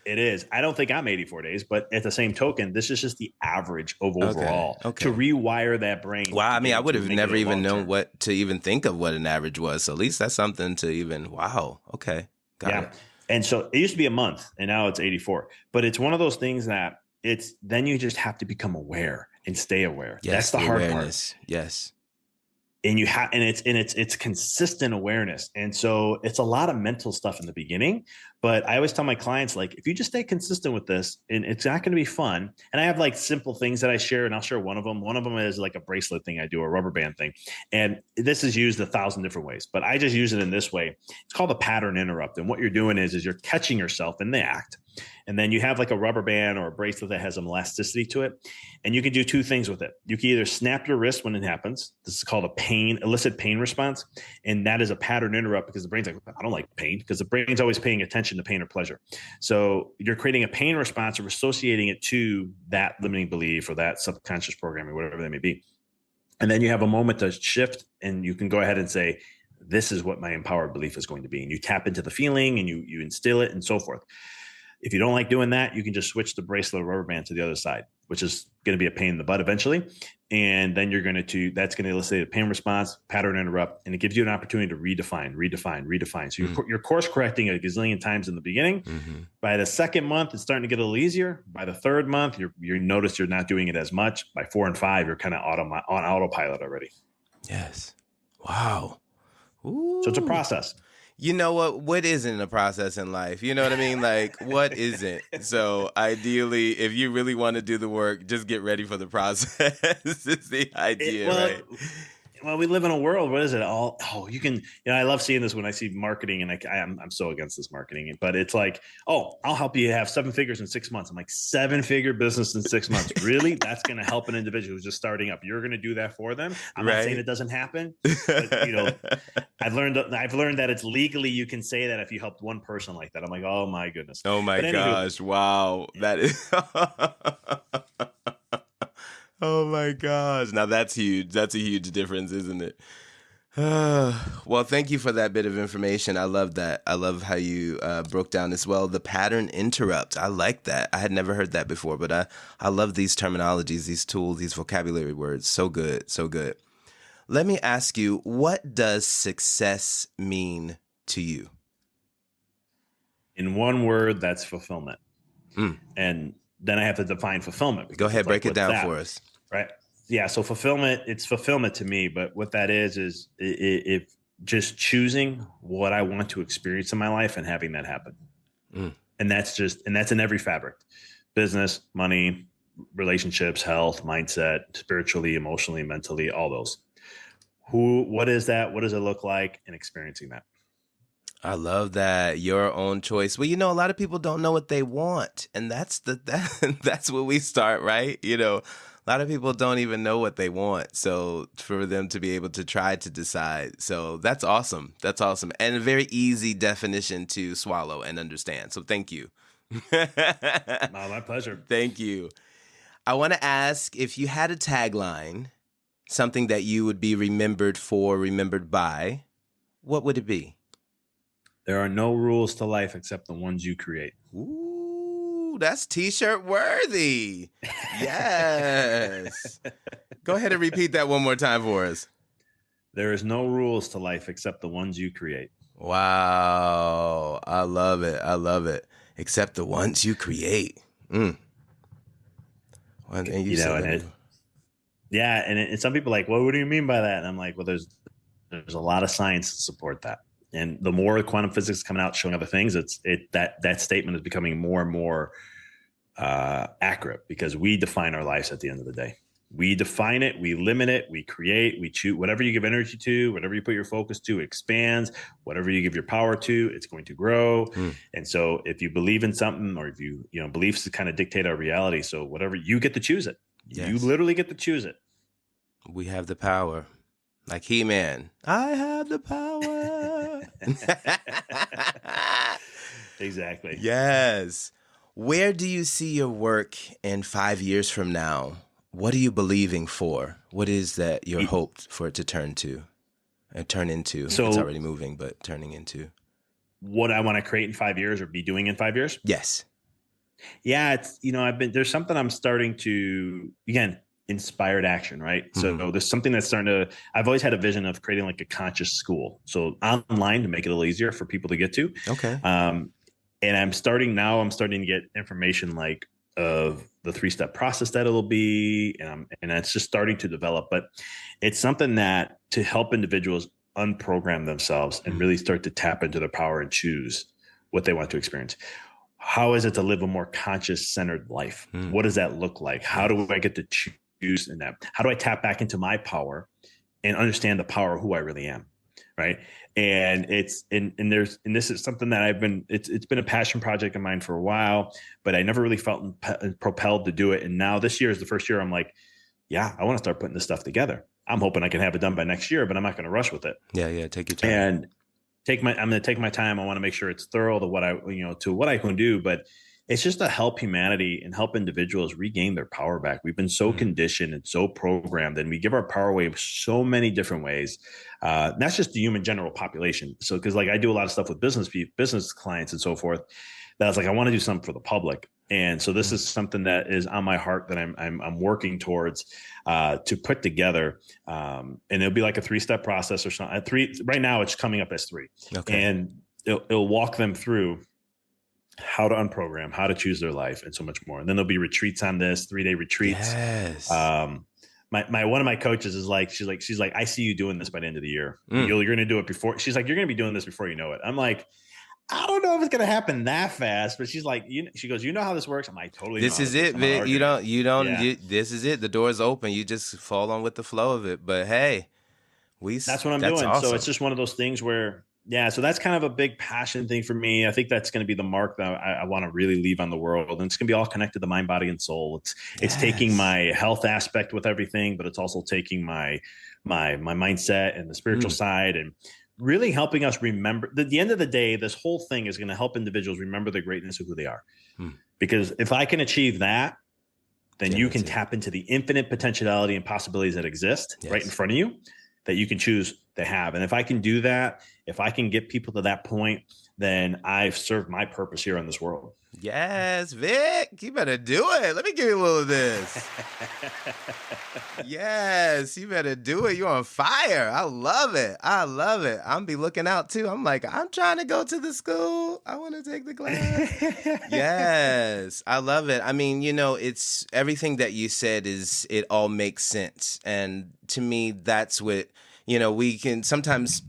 It is. I don't think I'm 84 days, but at the same token, this is just the average of overall to rewire that brain. Wow. I mean, I would have never even known what to even think of what an average was. So at least that's something to even, wow. Okay. Got it. And so it used to be a month and now it's 84, but it's one of those things that then you just have to become aware and stay aware. Yes, that's the hard awareness. Part. Yes. And it's consistent awareness. And so it's a lot of mental stuff in the beginning, but I always tell my clients, like, if you just stay consistent with this, and it's not going to be fun. And I have like simple things that I share, and I'll share one of them. One of them is like a bracelet thing I do, a rubber band thing. And this is used 1,000 different ways, but I just use it in this way. It's called a pattern interrupt. And what you're doing is you're catching yourself in the act. And then you have like a rubber band or a bracelet that has some elasticity to it. And you can do two things with it. You can either snap your wrist when it happens. This is called illicit pain response. And that is a pattern interrupt, because the brain's like, I don't like pain, because the brain's always paying attention to pain or pleasure. So you're creating a pain response or associating it to that limiting belief or that subconscious programming, whatever that may be. And then you have a moment to shift, and you can go ahead and say, this is what my empowered belief is going to be. And you tap into the feeling and you instill it and so forth. If you don't like doing that, you can just switch the bracelet or rubber band to the other side, which is going to be a pain in the butt eventually. And then that's going to elicit a pain response, pattern interrupt, and it gives you an opportunity to redefine. So you're course correcting a gazillion times in the beginning. Mm-hmm. By the second month, it's starting to get a little easier. By the third month, you notice you're not doing it as much. By 4 and 5, you're kind of on autopilot already. Yes. Wow. Ooh. So it's a process. You know what isn't a process in life? You know what I mean? Like, what isn't? So ideally, if you really want to do the work, just get ready for the process. It's the idea, right? Well, we live in a world. What is it all? Oh, you can. I love seeing this when I see marketing, and I'm so against this marketing. But it's like, oh, I'll help you have 7 figures in 6 months. I'm like, 7-figure business in 6 months. Really? That's going to help an individual who's just starting up. You're going to do that for them. I'm not saying it doesn't happen. But, I've learned that it's legally you can say that if you helped one person like that. I'm like, oh my goodness. Oh my gosh! Wow, that is. Oh my gosh. Now that's huge. That's a huge difference, isn't it? Well, thank you for that bit of information. I love that. I love how you broke down as well the pattern interrupt. I like that. I had never heard that before, but I love these terminologies, these tools, these vocabulary words. So good. So good. Let me ask you, what does success mean to you? In one word, that's fulfillment. And then I have to define fulfillment. Go ahead, break it down for us. Right. Yeah. So it's fulfillment to me. But what that is if just choosing what I want to experience in my life and having that happen. And that's in every fabric: business, money, relationships, health, mindset, spiritually, emotionally, mentally, all those. What is that? What does it look like in experiencing that? I love that. Your own choice. Well, a lot of people don't know what they want. And that's where we start, right? A lot of people don't even know what they want. So for them to be able to try to decide. So that's awesome. That's awesome. And a very easy definition to swallow and understand. So thank you. My pleasure. Thank you. I want to ask, if you had a tagline, something that you would be remembered for, remembered by, what would it be? There are no rules to life except the ones you create. Ooh, that's t-shirt worthy. Yes. Go ahead and repeat that one more time for us. There is no rules to life except the ones you create. Wow. I love it. I love it. Except the ones you create. Mm. And you said that. And some people are like, well, what do you mean by that? And I'm like, well, there's a lot of science to support that. And the more quantum physics is coming out showing other things, that statement is becoming more and more accurate, because we define our lives at the end of the day. We define it, we limit it, we create, we choose. Whatever you give energy to, whatever you put your focus to, expands. Whatever you give your power to, it's going to grow. And so if you believe in something, or if beliefs kind of dictate our reality. So whatever, you get to choose it. Yes. You literally get to choose it. We have the power. Like He-Man. I have the power. Exactly. Yes. Where do you see your work in 5 years from now? What are you believing for? What is that you're hoped for it to turn into? So it's already moving, but turning into. What I want to create in 5 years, or be doing in 5 years? Yes. Yeah, it's, there's something I'm starting to, again, inspired action, right? Mm-hmm. So there's something that's I've always had a vision of creating like a conscious school. So online, to make it a little easier for people to get to. Okay. And I'm starting to get information like of the 3-step process that it'll be. And it's just starting to develop, but it's something that to help individuals unprogram themselves and really start to tap into their power and choose what they want to experience. How is it to live a more conscious, centered life? What does that look like? How do I get to choose in that? How do I tap back into my power and understand the power of who I really am? Right. And this is something that it's been a passion project of mine for a while, but I never really felt propelled to do it. And now this year is the first year I'm like, yeah, I want to start putting this stuff together. I'm hoping I can have it done by next year, but I'm not going to rush with it. Yeah. Take your time. And I'm going to take my time. I want to make sure it's thorough to what I can do, but it's just to help humanity and help individuals regain their power back. We've been so conditioned and so programmed, and we give our power away so many different ways. That's just the human general population. So, because like I do a lot of stuff with business clients and so forth, that I was like, I want to do something for the public. And so this is something that is on my heart that I'm working towards to put together. And it'll be like a 3-step process or something. Right now it's coming up as 3. Okay. And it'll walk them through how to unprogram, how to choose their life, and so much more. And then there'll be retreats on this, 3-day retreats. Yes. One of my coaches is like, she's like, I see you doing this by the end of the year. You're going to do it before. She's like, you're going to be doing this before you know it. I'm like, I don't know if it's going to happen that fast, but she's like, she goes, you know how this works? I'm like, totally. This is it, Vic. This is it. The door's open. You just fall on with the flow of it. But hey, that's what I'm doing. Awesome. So it's just one of those things where, so that's kind of a big passion thing for me. I think that's going to be the mark that I want to really leave on the world. And it's going to be all connected to mind, body, and soul. It's taking my health aspect with everything, but it's also taking my mindset and the spiritual side, and really helping us remember that at the end of the day, this whole thing is going to help individuals remember the greatness of who they are. Because if I can achieve that, then you can tap into the infinite potentiality and possibilities that exist right in front of you that you can choose to have. And if I can do that, if I can get people to that point, then I've served my purpose here on this world. Yes, Vic, you better do it. Let me give you a little of this. Yes, you better do it. You're on fire. I love it. I'm be looking out too. I'm like, I'm trying to go to the school. I want to take the class. Yes, I love it. I mean, it's everything that you said it all makes sense. And to me, that's what, we can sometimes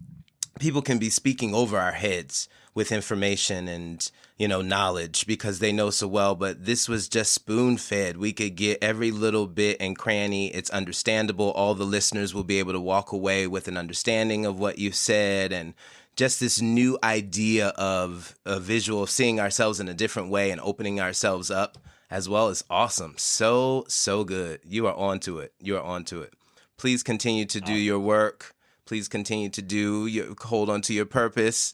people can be speaking over our heads with information and, knowledge because they know so well, but this was just spoon fed. We could get every little bit and cranny. It's understandable. All the listeners will be able to walk away with an understanding of what you said, and just this new idea of a visual of seeing ourselves in a different way and opening ourselves up as well is awesome. So good. You are onto it. Please continue to do your work. Please continue to hold on to your purpose.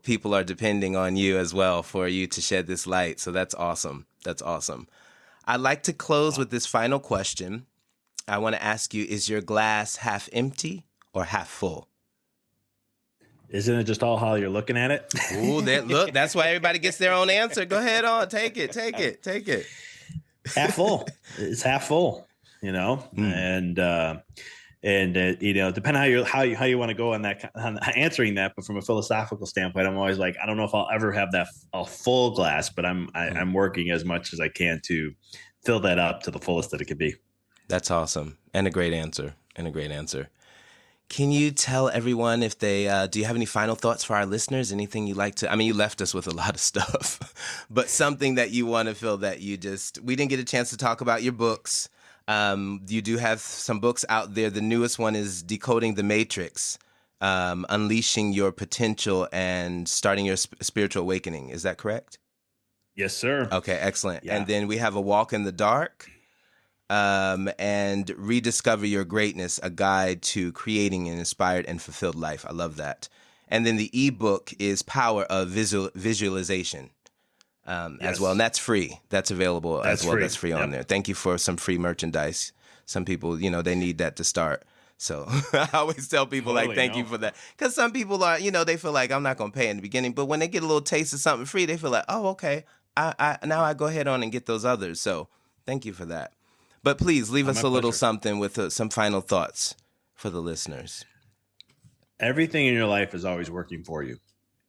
People are depending on you as well for you to shed this light. So that's awesome. I'd like to close with this final question. I want to ask you, is your glass half empty or half full? Isn't it just all how you're looking at it? Ooh, look, that's why everybody gets their own answer. Go ahead on. Take it. Half full. It's half full, and depending how you want to go on that, on answering that. But from a philosophical standpoint, I'm always like, I don't know if I'll ever have a full glass, but I'm working as much as I can to fill that up to the fullest that it could be. That's awesome. And a great answer. Can you tell everyone if they, do you have any final thoughts for our listeners? Anything you like to, you left us with a lot of stuff, but something that you want to feel that we didn't get a chance to talk about your books. You do have some books out there. The newest one is Decoding the Matrix, Unleashing Your Potential and Starting Your Spiritual Awakening. Is that correct? Yes, sir. Okay, excellent. Yeah. And then we have A Walk in the Dark. And Rediscover Your Greatness, a guide to creating an inspired and fulfilled life. I love that. And then the ebook is Power of Visualization as well. And that's free. That's available as well. Free. That's free on there. Thank you for some free merchandise. Some people, they need that to start. So I always tell people thank you for that. Because some people are, they feel like I'm not going to pay in the beginning. But when they get a little taste of something free, they feel like, oh, okay, now I go ahead on and get those others. So thank you for that. But please leave us a little something with some final thoughts for the listeners. Everything in your life is always working for you.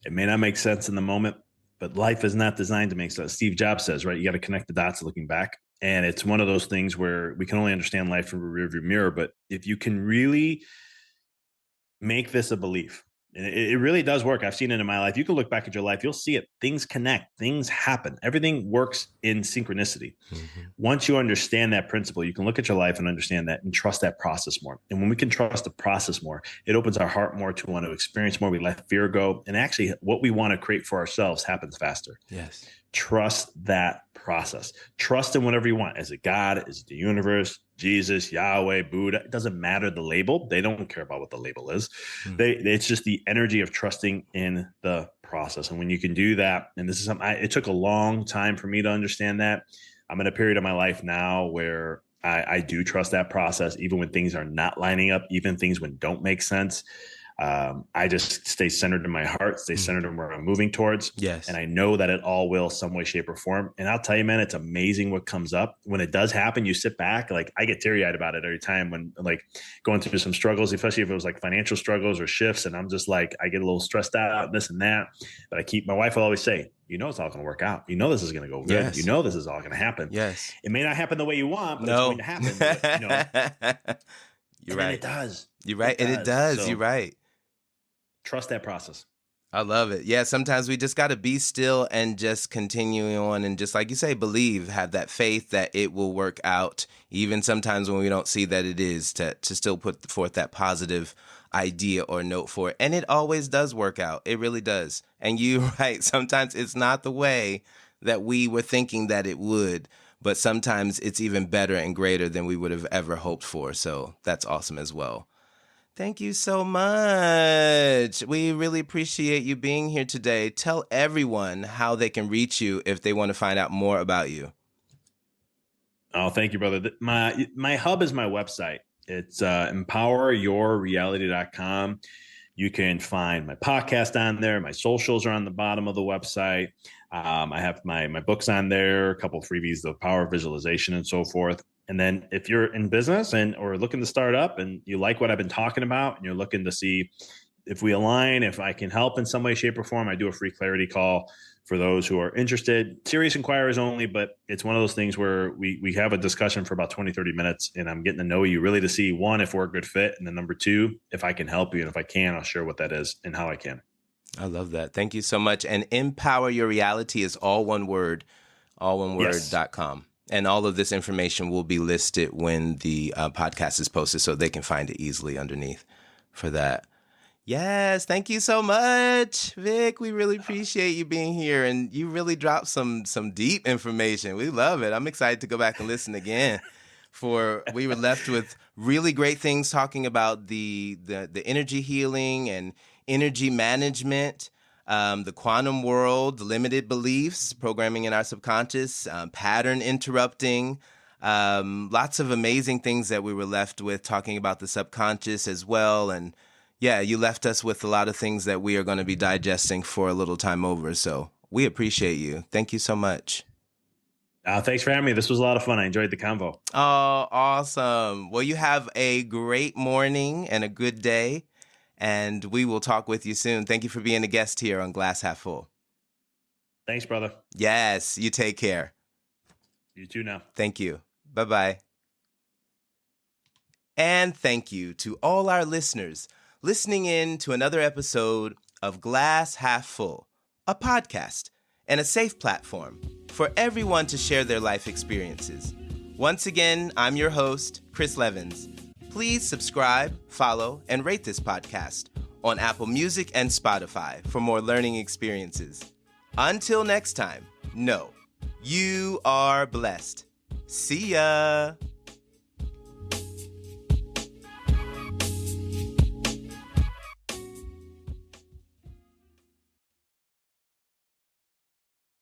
It may not make sense in the moment, but life is not designed to make sense. Steve Jobs says, right? You got to connect the dots looking back. And it's one of those things where we can only understand life from a rearview mirror. But if you can really make this a belief, and it really does work. I've seen it in my life. You can look back at your life. You'll see it. Things connect. Things happen. Everything works in synchronicity. Mm-hmm. Once you understand that principle, you can look at your life and understand that and trust that process more. And when we can trust the process more, it opens our heart more to want to experience more. We let fear go. And actually, what we want to create for ourselves happens faster. Yes. Trust that process. Trust in whatever you want. Is it God? Is it the universe? Jesus, Yahweh, Buddha? It doesn't matter the label. They don't care about what the label is. It's just the energy of trusting in the process. And when you can do that, and this is something, it took a long time for me to understand that. I'm in a period of my life now where I do trust that process, even when things are not lining up, even things when don't make sense. I just stay centered in my heart, stay centered in where I'm moving towards. Yes. And I know that it all will some way, shape, or form. And I'll tell you, man, it's amazing what comes up. When it does happen, you sit back, like I get teary-eyed about it every time when like going through some struggles, especially if it was like financial struggles or shifts. And I'm just like, I get a little stressed out, this and that. But my wife will always say, it's all going to work out. This is going to go good. Yes. This is all going to happen. Yes. It may not happen the way you want, but it's going to happen. But, You're right. It does. You're right. And it does. So, you're right. Trust that process. I love it. Yeah, sometimes we just got to be still and just continue on and just like you say, believe, have that faith that it will work out. Even sometimes when we don't see that it is, to still put forth that positive idea or note for it. And it always does work out. It really does. And you're right. Sometimes it's not the way that we were thinking that it would, but sometimes it's even better and greater than we would have ever hoped for. So that's awesome as well. Thank you so much. We really appreciate you being here today. Tell everyone how they can reach you if they want to find out more about you. Oh, thank you, brother. My hub is my website. It's empoweryourreality.com. You can find my podcast on there. My socials are on the bottom of the website. I have my books on there, a couple of freebies, the power of visualization and so forth. And then if you're in business or looking to start up and you like what I've been talking about and you're looking to see if we align, if I can help in some way, shape, or form, I do a free clarity call for those who are interested. Serious inquirers only, but it's one of those things where we have a discussion for about 20, 30 minutes and I'm getting to know you really to see, one, if we're a good fit. And then number two, if I can help you. And if I can, I'll share what that is and how I can. I love that. Thank you so much. And Empower Your Reality is all one word, alloneword.com. And all of this information will be listed when the podcast is posted so they can find it easily underneath for that. Yes, thank you so much, Vic. We really appreciate you being here. And you really dropped some deep information. We love it. I'm excited to go back and listen again. We were left with really great things talking about the energy healing and energy management. The quantum world, the limited beliefs, programming in our subconscious, pattern interrupting, lots of amazing things that we were left with, talking about the subconscious as well. And, Yeah, you left us with a lot of things that we are going to be digesting for a little time over. So we appreciate you. Thank you so much. Thanks for having me. This was a lot of fun. I enjoyed the convo. Oh, awesome. Well, you have a great morning and a good day, and we will talk with you soon. Thank you for being a guest here on Glass Half Full. Thanks, brother. Yes, you take care. You too now. Thank you. Bye-bye. And thank you to all our listeners listening in to another episode of Glass Half Full, a podcast and a safe platform for everyone to share their life experiences. Once again, I'm your host, Chris Levens. Please subscribe, follow, and rate this podcast on Apple Music and Spotify for more learning experiences. Until next time, know you are blessed. See ya!